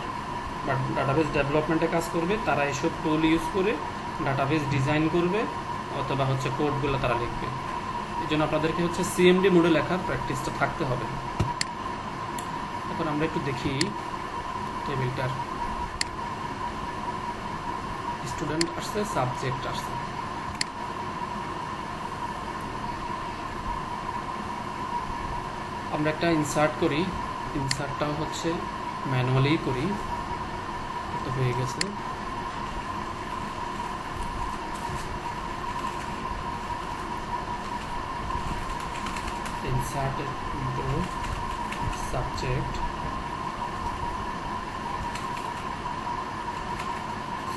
বা ডাটাবেস ডেভেলপমেন্টে কাজ করবে তারা এইসব টুল ইউজ করে ডাটাবেস ডিজাইন করবে অথবা হচ্ছে কোডগুলো তারা লিখবে। এই জন্য আপনাদেরকে হচ্ছে CMD মোডে লেখার প্র্যাকটিসটা থাকতে হবে। এখন আমরা একটু দেখি টেবিলটার স্টুডেন্ট আসছে, সাবজেক্ট আসছে। আমরা একটা ইনসার্ট করি, ইনসার্টটাও হচ্ছে ম্যানুয়ালি করি, তো হয়ে গেছে। insert into subject,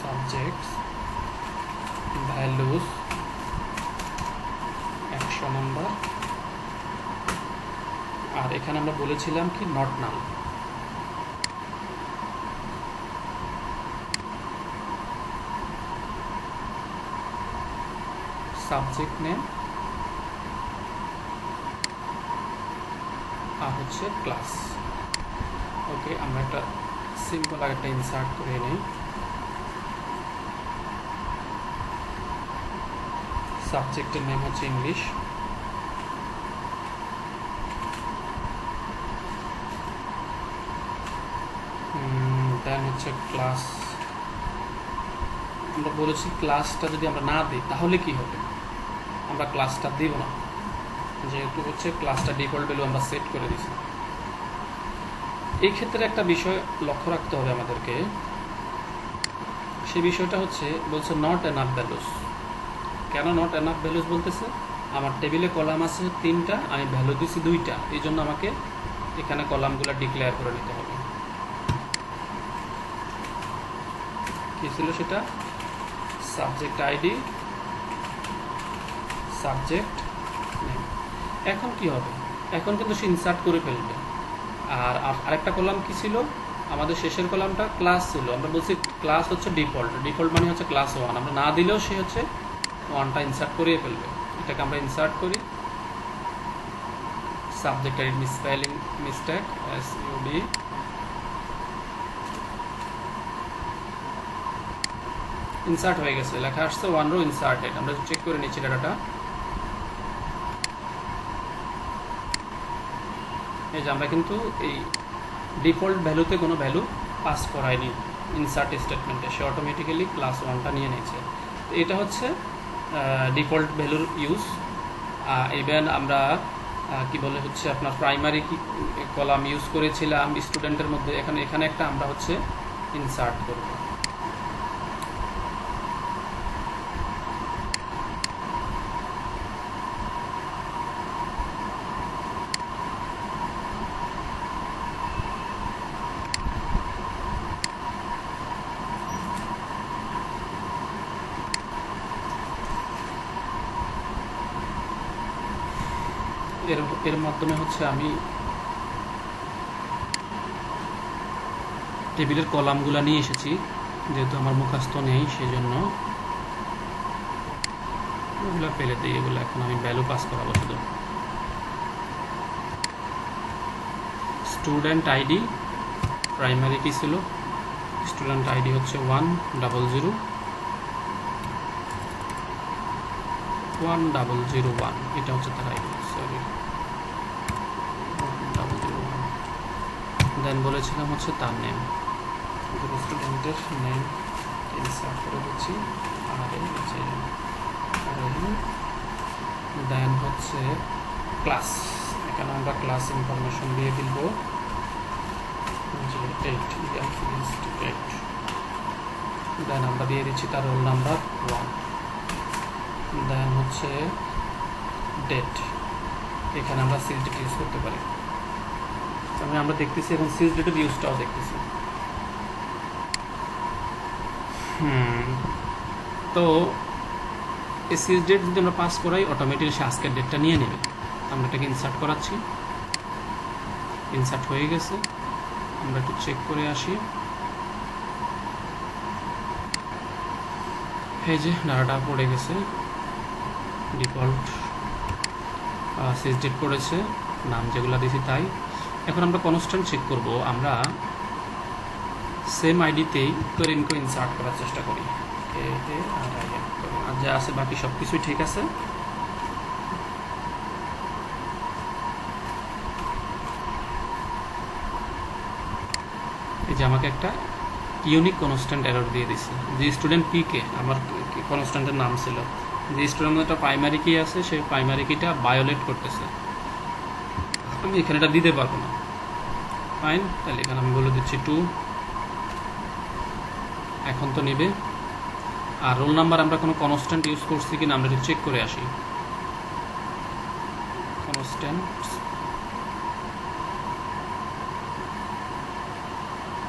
subjects, values, action number, আর এখানে আমরা বলেছিলাম কি নট নাল। সাবজেক্ট নেম আর হচ্ছে ক্লাস। ওকে, আমরা একটা সিম্পল একটা ইনসার্ট করে নিই। সাবজেক্টের নেম হচ্ছে ইংলিশ, দেন হচ্ছে ক্লাস। আমরা বলেছি ক্লাসটা যদি আমরা না দিই তাহলে কি হবে, আমরা ক্লাসটা দিব না, যেহেতু হচ্ছে ক্লাসটা ডিফল্ট ভ্যালু আমরা সেট করে দিছি। এই ক্ষেত্রে একটা বিষয় লক্ষ্য রাখতে হবে আমাদেরকে, সেই বিষয়টা হচ্ছে বলছে নট এনাফ ভ্যালুস। কেন নট এনাফ ভ্যালুস বলতেছে? আমার টেবিলে কলাম আছে 3টা, আমি ভ্যালু দিছি 2টা, এই জন্য আমাকে এখানে কলামগুলো ডিক্লেয়ার করে নিতে হবে। কি ছিল সেটা? Subject ID, subject name. এখন কি হবে? এখন কিন্তু সে ইনসার্ট করে ফেলবে। আর আরেকটা কলাম কি ছিল? আমাদের শেষের কলামটা ক্লাস ছিল। আমরা বলছি ক্লাস হচ্ছে ডিফল্ট, ডিফল্ট মানে হচ্ছে ক্লাস 1। আমরা না দিলেও সে হচ্ছে 1টা ইনসার্ট করিয়ে ফেলবে। এটাকে আমরা ইনসার্ট করি। Subject ID spelling mistake, SUD, insert হয়ে গেছে, লেখা আসছে 1 রো ইনসার্টেড। আমরা চেক করে নিচ্ছি ডাটাটা। এই যে আমরা কিন্তু এই ডিফল্ট ভ্যালুতে কোনো ভ্যালু পাস করায়নি ইনসার্ট স্টেটমেন্টে, সে অটোমেটিক্যালি ক্লাস 1টা নিয়ে নিয়েছে। এটা হচ্ছে ডিফল্ট ভ্যালুর ইউজ। ইভেন আমরা কি বলে হচ্ছে আপনার প্রাইমারি কি কলাম ইউজ করেছিলাম স্টুডেন্টের মধ্যে, এখানে একটা আমরা হচ্ছে ইনসার্ট করব। এর মাধ্যমে হচ্ছে আমি টেবিলের কলামগুলো নিয়ে এসেছি, যেহেতু আমার মুখস্থ নেই সেজন্য এগুলো ফেলে দিই। এগুলো এখন আমি ভ্যালু পাস করাবো শুধু। স্টুডেন্ট আইডি প্রাইমারি কি ছিল? স্টুডেন্ট আইডি হচ্ছে 1001, এটা হচ্ছে তার আইডি, সরি 1001। দেন বলেছিলাম হচ্ছে তার নেম, স্টুডেন্টের নেম ইনসার্ট করে দিচ্ছি। দেন হচ্ছে ক্লাস, এখানে আমরা ক্লাস ইনফরমেশন দিয়ে দিব 8। দেন আমরা দিয়ে দিচ্ছি তার রোল নাম্বার 1। দেন হচ্ছে ডেট, এখানে আমরা সিজ ডেট ইউজ করতে পারি। আমরা দেখতেছি এখন সিজ ডেটের ইউজটাও দেখতেছি। তো এই সিজ ডেট যদি আমরা পাস করাই অটোমেটিক সে আজকের ডেটটা নিয়ে নেবে। আমরা এটাকে ইনসার্ট করাচ্ছি, ইনসার্ট হয়ে গেছে। আমরা একটু চেক করে আসি। এই যে ডাটাটা পড়ে গেছে, ডিফল্ট সিজ ডেট পড়েছে, নাম যেগুলো দিয়েছি তাই। এখন আমরা কনস্ট্যান্ট চেক করব। আমরা সেম আইডিতেই করিমকে ইনসার্ট করার চেষ্টা করি। আর যা আছে বাকি সব কিছুই ঠিক আছে। এই যে আমাকে একটা ইউনিক কনস্ট্যান্ট এরর দিয়ে দিছে। যে স্টুডেন্ট পি কে আমার কনস্ট্যান্টের নাম ছিল, যে স্টুডেন্টের একটা প্রাইমারি কি আছে, সেই প্রাইমারি কিটা ভায়োলেট করতেছে, আমি এখানে এটা দিতে পারবো না। ফাইন, তাহলে এখানে আমি বলে দিচ্ছি 2। এখন তো নেবে। আর রোল নাম্বার আমরা কোনো কনস্ট্যান্ট ইউজ করছি কিনা আমরা একটু চেক করে আসি।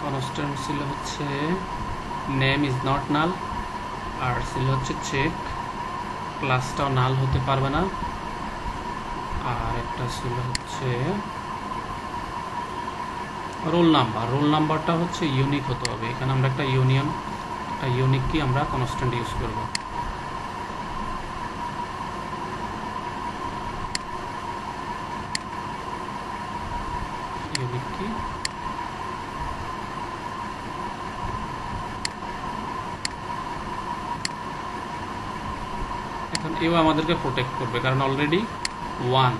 কনস্ট্যান্ট ছিল হচ্ছে নেম ইজ নট নাল, আর ছিল হচ্ছে চেক, ক্লাসটাও নাল হতে পারবে না। আর একটা ছিল হচ্ছে রোল নাম্বার, রোল নাম্বারটা হচ্ছে ইউনিক হতে হবে। এখানে আমরা একটা ইউনিক কি আমরা কনস্ট্যান্ট ইউজ করব। ইউনিক কি এখন এও আমাদেরকে প্রোটেক্ট করবে, কারণ অলরেডি 1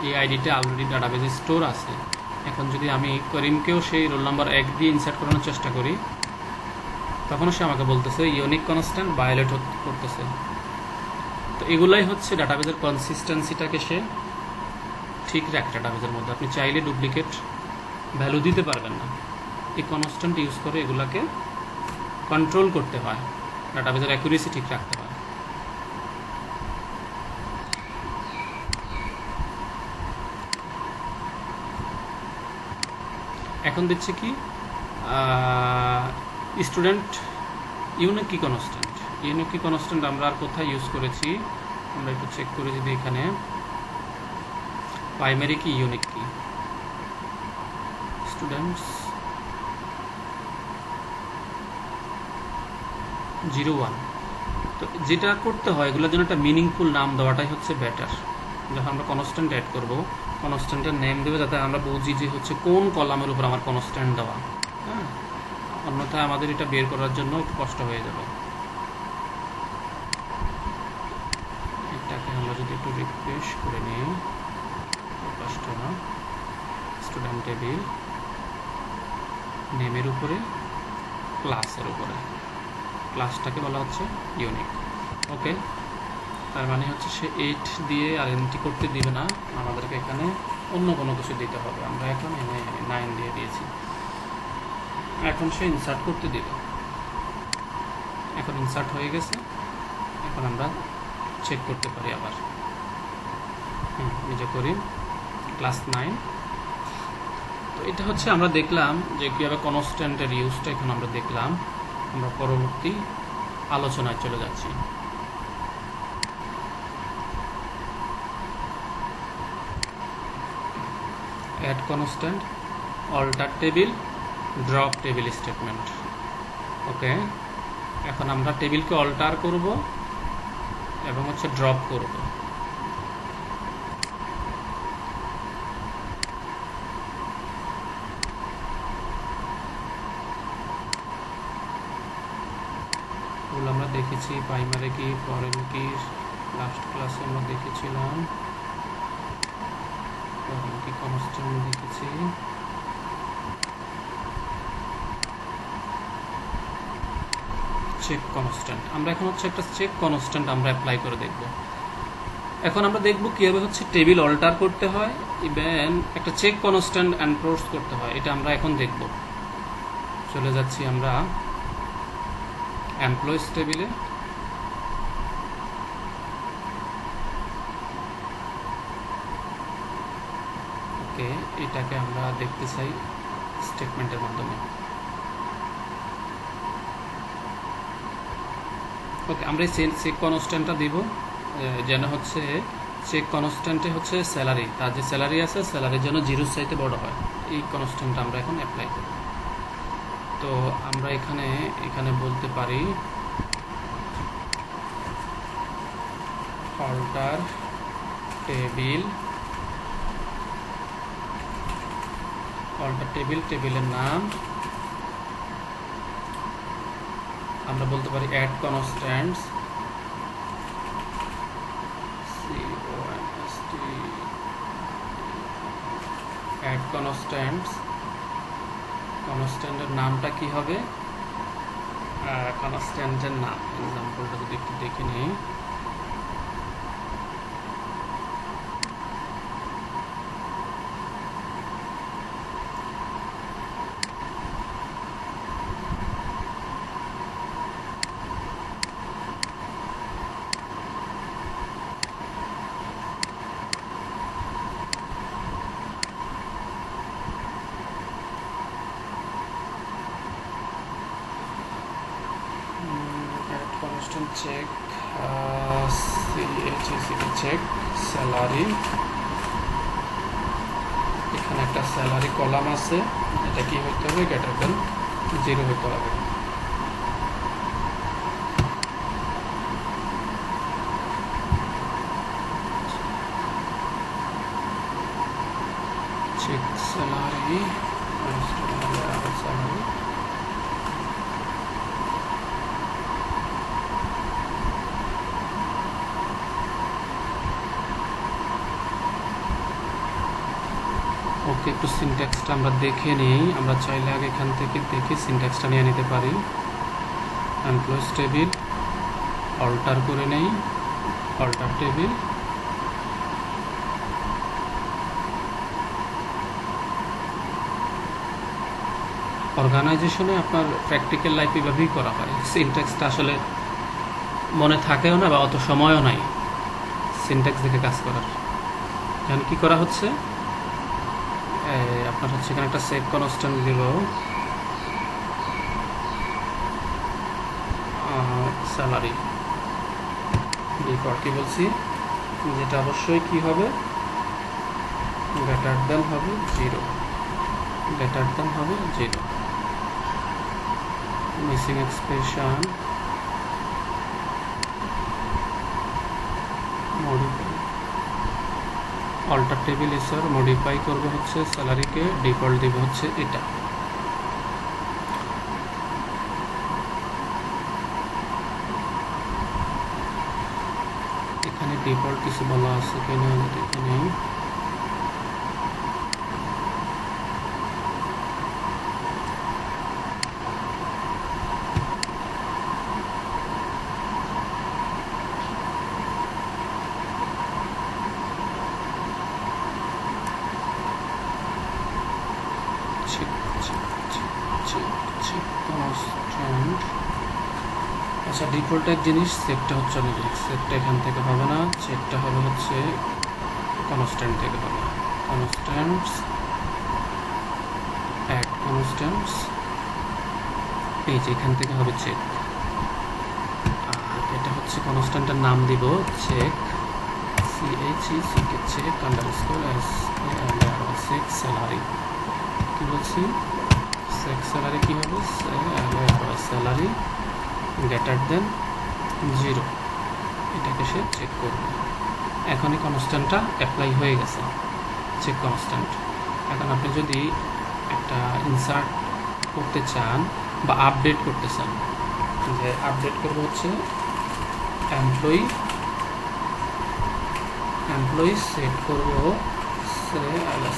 এই আইডিটা অলরেডি ডাটাবেজে স্টোর আছে। এখন যদি আমি করিমকেও সেই রোল নাম্বার 1 দিয়ে ইনসার্ট করানোর চেষ্টা করি, তখনও সে আমাকে বলতেছে ইউনিক কনস্ট্যান্ট ভায়োলেট করতেছে। তো এগুলাই হচ্ছে ডাটাবেজের কনসিস্টেন্সিটাকে সে ঠিক রাখে ডাটাবেজের মধ্যে। আপনি চাইলে ডুপ্লিকেট ভ্যালু দিতে পারবেন না, এই কনস্ট্যান্ট ইউজ করে এগুলাকে কন্ট্রোল করতে হয়, ডাটাবেজের অ্যাকুরেসি ঠিক রাখতে হয়। এখন দিচ্ছে কি স্টুডেন্ট ইউনিক কি কনস্ট্যান্ট। ইউনিক কি কনস্ট্যান্ট আমরা আর কোথায় ইউজ করেছি, আমরা একটু চেক করে যদি এখানে প্রাইমারি কি ইউনিক কি স্টুডেন্টস 01। তো যেটা করতে হয় এগুলোর জন্য একটা মিনিংফুল নাম দেওয়াটাই হচ্ছে বেটার। যখন আমরা কনস্ট্যান্ট অ্যাড করব, কনস্ট্যান্টের নেম দেবে যাতে আমরা বুঝি যে হচ্ছে কোন কলামের উপর আমার কনস্ট্যান্ট দেওয়া। হ্যাঁ, অন্যথায় আমাদের এটা বের করার জন্য একটু কষ্ট হয়ে যাবে। এটাকে আমরা যদি একটু রিফ্রেশ করে নিই, কষ্ট না। স্টুডেন্ট টেবিল নেমের উপরে ক্লাসের উপরে, ক্লাসটাকে বলা হচ্ছে ইউনিক। ওকে, তার মানে হচ্ছে সে 8 দিয়ে আর এন্ট্রি করতে দিবে না, আমাদেরকে এখানে অন্য কোনো কিছু দিতে হবে। আমরা এখন এনে 9 দিয়ে দিয়েছি, এখন সে ইনসার্ট করতে দিবে। এখন ইনসার্ট হয়ে গেছে, এখন আমরা চেক করতে পারি আবার। নিজে করি ক্লাস 9। তো এটা হচ্ছে আমরা দেখলাম যে কীভাবে কনস্ট্যান্টের ইউজটা এখন আমরা দেখলাম। আমরা পরবর্তী আলোচনায় চলে যাচ্ছি। Add constant, alter table, drop table statement. Okay, এখন আমরা টেবিলকে অল্টার করব এবং হচ্ছে ড্রপ করব। ওগুলো আমরা দেখেছি প্রাইমারি কি, ফরেন কি, লাস্ট ক্লাসে আমরা দেখেছিলাম। ফরেন কি কনস্ট্যান্ট দেখেছি। চেক কনস্ট্যান্ট, আমরা এখন হচ্ছে একটা চেক কনস্ট্যান্ট আমরা অ্যাপ্লাই করে দেখব। এখন আমরা দেখব কীভাবে হচ্ছে টেবিল অল্টার করতে হয়, ইভেন একটা চেক কনস্ট্যান্ট এনফোর্স করতে হয়, এটা আমরা এখন দেখব। চলে যাচ্ছি আমরা এমপ্লয়িজ টেবিলে। ওকে, এটাকে আমরা দেখতে চাই স্টেটমেন্টের মাধ্যমে। ওকে, আমরা এই চেক কনস্ট্যান্টটা দিব, যেন হচ্ছে চেক কনস্ট্যান্টে হচ্ছে স্যালারি, তার যে স্যালারি আছে স্যালারির জন্য 0 চাইতে বড় হয়। এই কনস্ট্যান্টটা আমরা এখন অ্যাপ্লাই করব। তো আমরা এখানে বলতে পারি অল্টার টেবিল, অল্টার টেবিল, টেবিলের নাম আমরা বলতে পারি অ্যাড কনস্ট্যান্টস, অ্যাড কনস্ট্যান্টস। কনস্ট্যান্টের নামটা কি হবে, কনস্ট্যান্টের নাম এক্সাম্পলটা যদি একটু দেখে নিই। constant check check salary. এখানে একটা স্যালারি কলাম আছে, এটা কি হতে হবে, গ্রেটার দেন 0 হতে হবে। চেক স্যালারি, স্যালারি ওকে, একটু সিনট্যাক্সটা আমরা দেখে নিই। আমরা চাইলে আগে এখান থেকে দেখে সিনট্যাক্সটা নিয়ে নিতে পারি। এমপ্লয়িজ টেবিল অল্টার করে নেই, অল্টার টেবিল, অর্গানাইজেশনে আপনার প্র্যাকটিক্যাল লাইফ এভাবেই করা হয়। সিনট্যাক্সটা আসলে মনে থাকেও না বা অত সময়ও নাই সিনট্যাক্স দেখে কাজ করার। এখন কি করা হচ্ছে, আপনার হচ্ছে এখানে একটা সেট কনস্ট্যান্ট দিব, স্যালারি ডিফল্ট কি বলছি, যেটা অবশ্যই কি হবে, গ্রেটার দেন হবে 0, গ্রেটার দেন হবে 0, missing expression modify, alter table ইসার মডিফাই করবো হচ্ছে স্যালারিকে, ডিফল্ট দিব হচ্ছে এটা। এখানে ডিফল্ট কিছু বলা আছে কিনা দেখে নেই। আচ্ছা, ডিফল্ট এক জিনিস, সেটটা হচ্ছে অনেক, সেটটা এখান থেকে হবে না, সেটটা হবে হচ্ছে কনস্ট্যান্ট থেকে হবে। কনস্ট্যান্টস অ্যাড কনস্ট্যান্টস, এই যে এখান থেকে হবে চেক। আর এটা হচ্ছে কনস্ট্যান্টের নাম দিব চেক, CHECK, চেক আন্ডারস্কোর সেক স্যালারি। কি বলছি, সেক স্যালারি কি হবে, স্যালারি গ্রেটার দেন 0, এটাকে সে চেক করবে। এখন এই কনস্ট্যান্টটা অ্যাপ্লাই হয়ে গেছে, চেক কনস্ট্যান্ট। এখন আপনি যদি একটা ইনসার্ট করতে চান বা আপডেট করতে চান, যে আপডেট করবো হচ্ছে এমপ্লয়ি সেট করবো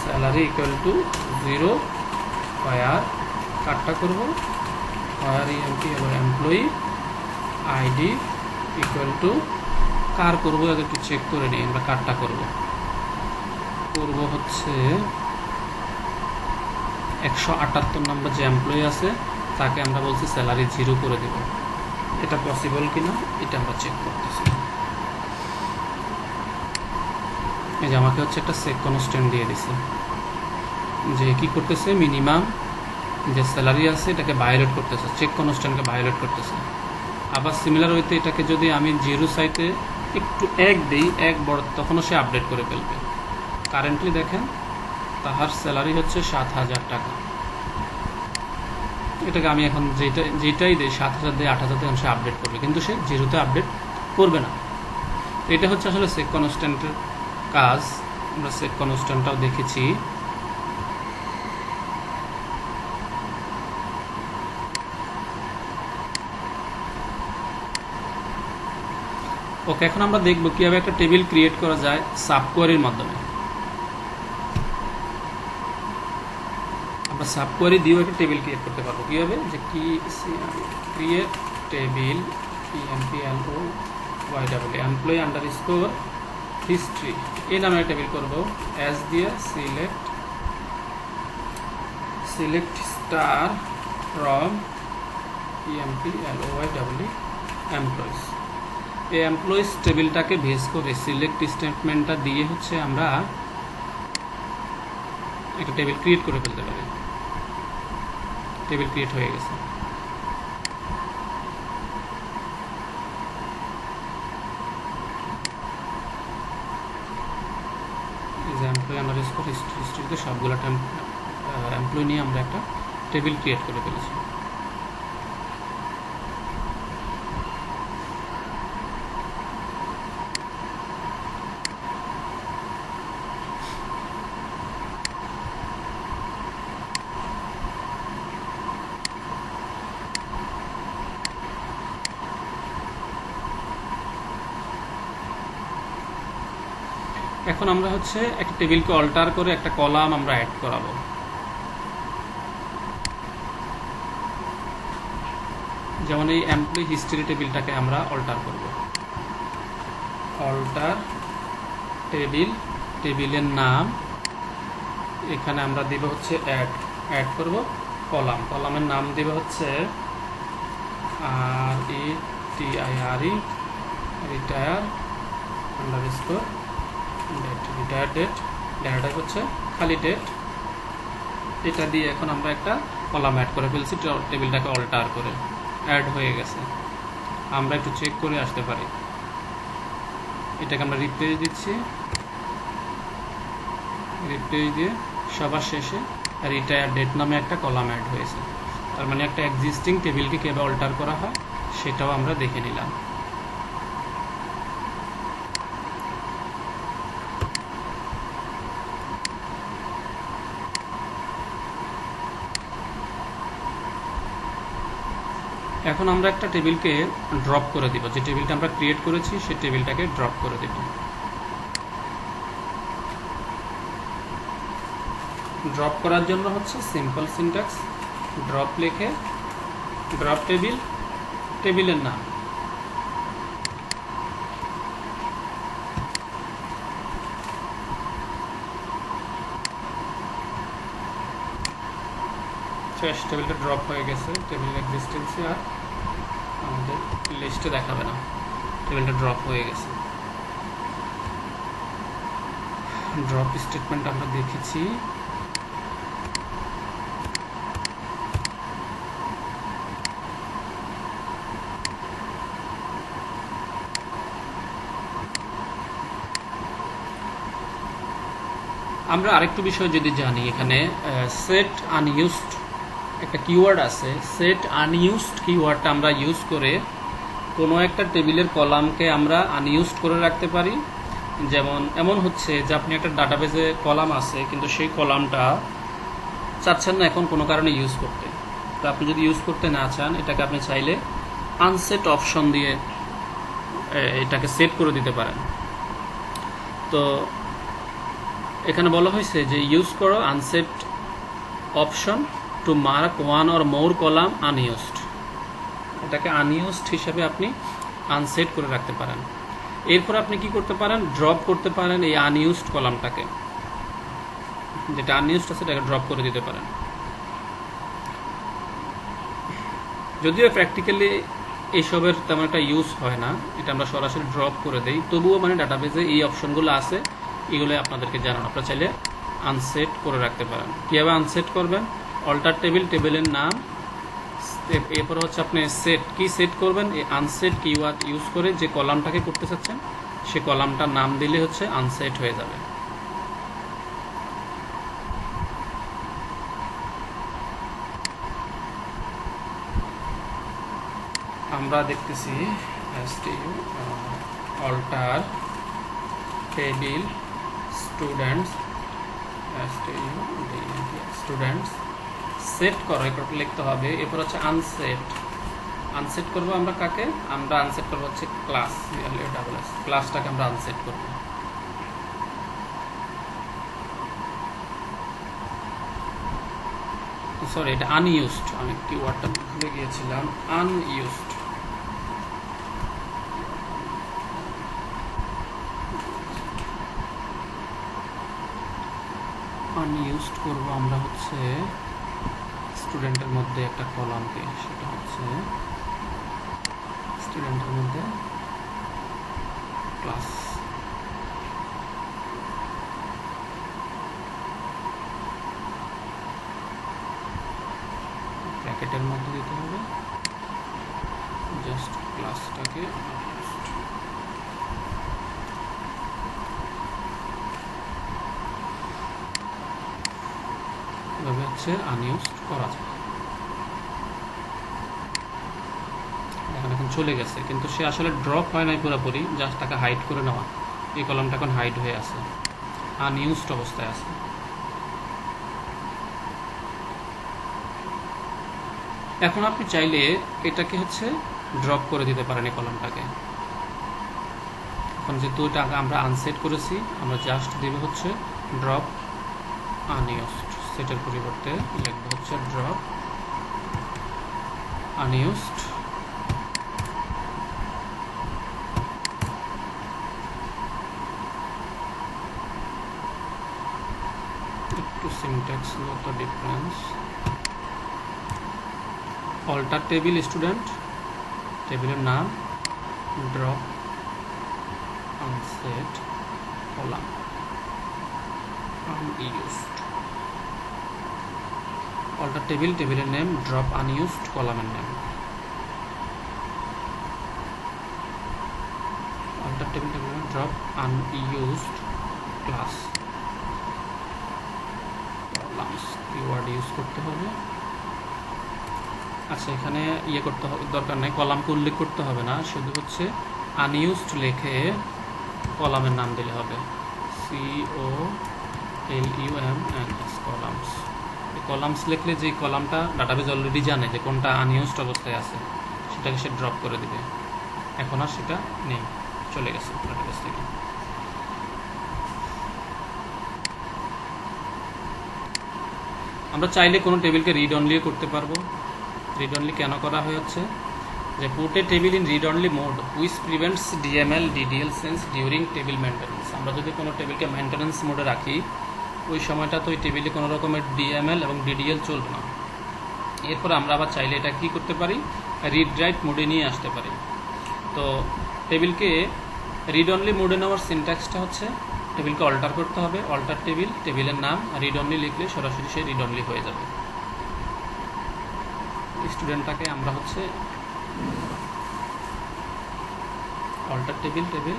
স্যালারি ইকুয়াল টু 0, হোয়ার কাটটা করবো, হোয়ার ইএমপি এবং এমপ্লয়ি আইডি ইকুয়াল টু কার করবো, একটু চেক করে নিই, আমরা কারটা করবো হচ্ছে 178 নম্বর যে এমপ্লয়ি আছে তাকে আমরা বলছি স্যালারি 0 করে দেব। এটা পসিবল কিনা এটা আমরা চেক করতেছি। এই যে আমাকে হচ্ছে একটা সেট কনস্ট্যান্ট দিয়ে দিছে, যে কি করতেছে, মিনিমাম যে স্যালারি আছে এটাকে ভায়োলেট করতেছে, চেক কনস্ট্যান্টকে ভায়োলেট করতেছে। আবার সিমিলার হইতে এটাকে যদি আমি 0 সাইতে একটু 1 দিই, 1 বড়, তখনও সে আপডেট করে ফেলবে। কারেন্টলি দেখেন তাহার স্যালারি হচ্ছে 7,000 টাকা। এটাকে আমি এখন যেটাই দিই 7,000 দিয়ে 8,000 দিয়ে সে আপডেট করবে, কিন্তু সে 0-তে আপডেট করবে না। এটা হচ্ছে আসলে সেট কনস্ট্যান্টের কাজ। আমরা সেট কনস্ট্যান্টটাও দেখেছি। ওকে, এখন আমরা দেখব কিভাবে একটা টেবিল ক্রিয়েট করা যায় সাবকোয়ারির মাধ্যমে। আমরা সাবকোয়ারি দিয়েও একটা টেবিল ক্রিয়েট করতে পারবো কিভাবে, যে কি create table EMPLOYW employee underscore history, এই নামে টেবিল করব। অ্যাজ দিয়ে select star from EMPLOYW employees. এই এমপ্লয়িজ টেবিলটাকে বেস করে সিলেক্ট স্টেটমেন্টটা দিয়ে হচ্ছে আমরা একটা টেবিল ক্রিয়েট করে ফেলতে পারি। টেবিল ক্রিয়েট হয়ে গেছে। এমপ্লয়ি আন্ডারস্কোর হিস্ট্রিতে সবগুলো এমপ্লয়ি নিয়ে আমরা একটা টেবিল ক্রিয়েট করে ফেলেছি। এখন আমরা হচ্ছে একটা টেবিলকে অল্টার করে একটা কলাম আমরা অ্যাড করাবো। যেমন এই এমপ্লয়ি হিস্ট্রি টেবিলটাকে আমরা অল্টার করব। অল্টার টেবিল, টেবিলের নাম এখানে আমরা দিব হচ্ছে অ্যাড করব কলামের নাম দেবে হচ্ছে RETIRE retire underscore date, retire date, data হচ্ছে খালি ডেট। এটা দিয়ে এখন আমরা একটা কলাম অ্যাড করে ফেলছি, টেবিলটাকে অল্টার করে অ্যাড হয়ে গেছে। আমরা একটু চেক করে আসতে পারি। এটাকে আমরা রিপ্লেস দিচ্ছি, রিপ্লেস দিয়ে সবার শেষে রিটায়ার ডেট নামে একটা কলাম অ্যাড হয়েছে। তার মানে একটা এক্সিস্টিং টেবিলকে কীভাবে অল্টার করা হয় সেটাও আমরা দেখে নিলাম। এখন আমরা একটা টেবিলকে ড্রপ করে দিব, যে টেবিলটা আমরা ক্রিয়েট করেছি সেই টেবিলটাকে ড্রপ করে দেব। ড্রপ করার জন্য হচ্ছে সিম্পল সিনট্যাক্স, ড্রপ লিখে ড্রপ টেবিল, টেবিলের নাম শেষ। টেবিলটা ড্রপ হয়ে গেছে, টেবিল এক্সিস্টেন্সে আর আমাদের লিস্টে দেখাবে না, টেবিলটা ড্রপ হয়ে গেছে। ড্রপ স্টেটমেন্ট আমরা দেখেছি। আমরা আরেকটু বিষয় যদি জানি, এখানে সেট আনইউজড একটা কিওয়ার্ড আছে। সেট আনইউজড কিওয়ার্ডটা আমরা ইউজ করে কোনো একটা টেবিলের কলামকে আমরা আনইউজড করে রাখতে পারি। যেমন এমন হচ্ছে যে আপনি একটা ডাটাবেজে কলাম আছে, কিন্তু সেই কলামটা চাচ্ছেন না এখন কোনো কারণে ইউজ করতে। তো আপনি যদি ইউজ করতে না চান, এটাকে আপনি চাইলে আনসেট অপশন দিয়ে এটাকে সেট করে দিতে পারেন। তো এখানে বলা হয়েছে যে ইউজ করো unset option to mark one or more column unused. এটাকে আনইউজড হিসাবে আপনি আনসেট করে রাখতে পারেন। এরপর আপনি কি করতে পারেন, ড্রপ করতে পারেন এই আনইউজড কলামটাকে, যেটা আনইউজড আছে সেটাকে ড্রপ করে দিতে পারেন। যদিও প্র্যাকটিক্যালি এইসবের তেমন একটা ইউজ হয় না, এটা আমরা সরাসরি ড্রপ করে দেই, তবুও মানে ডাটাবেজে এই অপশনগুলো আছে, এগুলো আপনাদেরকে জানান। আপনারা চাইলে আনসেট করে রাখতে পারেন। কীভাবে আনসেট করবেন, অল্টার টেবিল, টেবিলের নাম, এরপর হচ্ছে আপনি সেট কি সেট করবেন, এই আনসেট কিওয়ার্ড ইউজ করে যে কলামটাকে করতে চাচ্ছেন সে কলামটার নাম দিলে হচ্ছে আনসেট হয়ে যাবে। আমরা দেখতেছি alter table students, students set করো, লিখতে হবে। এরপর হচ্ছে আনসেট, আনসেট করবো আমরা কাকে, আমরা আনসেট করবো হচ্ছে ক্লাস, ক্লাসটাকে আমরা আনসেট করবো। সরি, এটা আনইউজড, আমি কিওয়ার্ডটা ভুলে গিয়েছিলাম। আনইউজড, আনইউজড করবো আমরা হচ্ছে স্টুডেন্টের মধ্যে একটা কলামকে, সেটা হচ্ছে স্টুডেন্টের মধ্যে ক্লাস। ব্র্যাকেটের মধ্যে দিতে হবে জাস্ট ক্লাসটাকে। এভাবে হচ্ছে আনইউজড করা যায়। এখন চলে গেছে, কিন্তু সে আসলে ড্রপ হয় নাই পুরোপুরি, জাস্ট তাকে হাইড করে নেওয়া। এই কলামটা এখন হাইড হয়ে আছে, আনইউজড অবস্থায় আছে। এখন আপনি চাইলে এটাকে হচ্ছে ড্রপ করে দিতে পারেন এই কলামটাকে। এখন যেহেতু এটা আমরা আনসেট করেছি, আমরা জাস্ট দিব হচ্ছে ড্রপ আনইউজড। সেটার পরিবর্তে লিখব হচ্ছে ড্রপ আনইউজড। একটু সিনট্যাক্স মতো ডিফারেন্স, অল্টার টেবিল স্টুডেন্ট, টেবিলের নাম drop unset column unused. Alter table, টেবিলের নেম ড্রপ আনইউজড কলামের নেম। অল্টার টেবিল, টেবিলের drop unused class columns keyword use করতে হবে। আচ্ছা, এখানে ইয়ে করতে হবে দরকার নেই, কলামকে উল্লেখ করতে হবে না, শুধু হচ্ছে আনইউজড লিখে কলামের নাম দিলে হবে। COLUMNS columns. কলামস লিখলে যে কলামটা ডাটাবেজ অলরেডি জানে যে কোনটা আনইউজড অবস্থায় আছে, সেটাকে সে ড্রপ করে দিবে। এখন আর সেটা নেই, চলে গেছে ডাটাবেজ থেকে। আমরা চাইলে কোনো টেবিলকে রিড অনলিও করতে পারবো। রিড অনলি কেন করা হয়েছে, যে put a table in read only mode which prevents DML DDL sense during table maintenance. আমরা যদি কোনো টেবিলকে মেনটেন্যান্স মোডে রাখি, ওই সময়টা তো ওই টেবিলে কোনো রকমের DML এবং DDL চলবে না। এরপর আমরা আবার চাইলে এটা কি করতে পারি, রিড রাইট মোডে নিয়ে আসতে পারি। তো টেবিলকে রিড অনলি মোডে নেওয়ার সিনট্যাক্সটা হচ্ছে, টেবিলকে অল্টার করতে হবে, অল্টার টেবিল, টেবিলের নাম রিড অনলি লিখলে সরাসরি সে রিড অনলি হয়ে যাবে। স্টুডেন্টটাকে আমরা হচ্ছে অল্টার টেবিল, টেবিল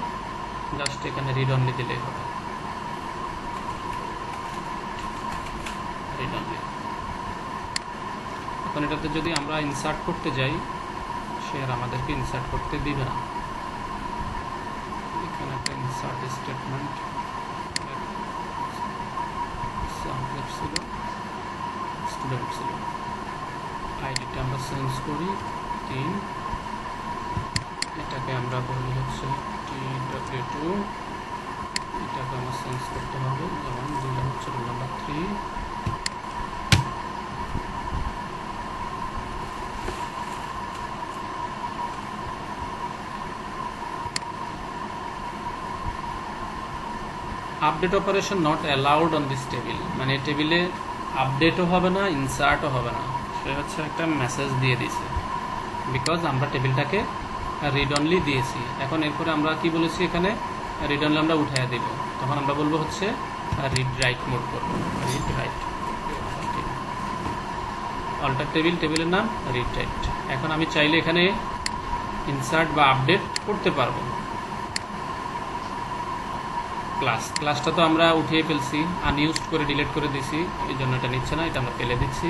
জাস্ট এখানে রিড অনলি দিলেই হবে, রিড অনলি। এখন এটাতে যদি আমরা ইনসার্ট করতে যাই, সে আর আমাদেরকে ইনসার্ট করতে দিবে না। এখানে একটা ইনসার্ট স্টেটমেন্ট ছিল, স্টুডেন্ট ছিল, আইডিটা আমরা চেঞ্জ করি 3, এটাকে আমরা বলি হচ্ছে TW2, এটাকে আমরা চেঞ্জ করতে হবে, যেমন দিলাম হচ্ছে roll number 3। Update operation not allowed on this table, মানে টেবিলে আপডেটও হবে না, ইনসার্টও হবে না। সে হচ্ছে একটা মেসেজ দিয়ে দিয়েছে, বিকজ আমরা টেবিলটাকে রিড অনলি দিয়েছি। এখন এরপরে আমরা কি বলেছি, এখানে রিড অনলি আমরা উঠাইয়া দিব, তখন আমরা বলবো হচ্ছে রিড রাইট মোড করবো, রিড রাইট। অল্টার টেবিল, টেবিলের নাম রিড রাইট। এখন আমি চাইলে এখানে ইনসার্ট বা আপডেট করতে পারবো। ক্লাসটা তো আমরা উঠিয়ে ফেলছি, আনইউজড করে ডিলিট করে দিছি, এই জন্য এটা নিচ্ছে না, এটা আমরা ফেলে দিচ্ছি,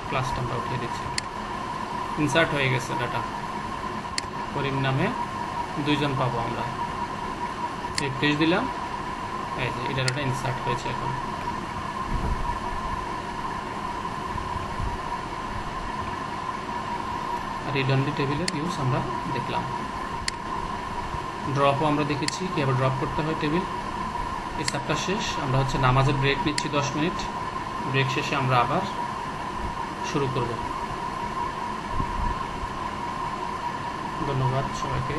ক্লাসটা আমরা উঠিয়ে দিচ্ছি। ইনসার্ট হয়ে গেছে ডাটা, করিম নামে 2 জন পাবো আমরা। রিফ্রেশ দিলাম, এই যে এই ডাটাটা ইনসার্ট হয়েছে। এখন রিড অনলি টেবিলের ইউজ আমরা দেখলাম। ড্রপও আমরা দেখেছি কীভাবে ড্রপ করতে হয় টেবিল। এই চ্যাপ্টার শেষ। আমরা হচ্ছে নামাজের ব্রেক নিচ্ছি 10 মিনিট, ব্রেক শেষে আমরা আবার শুরু করব। ধন্যবাদ সবাইকে।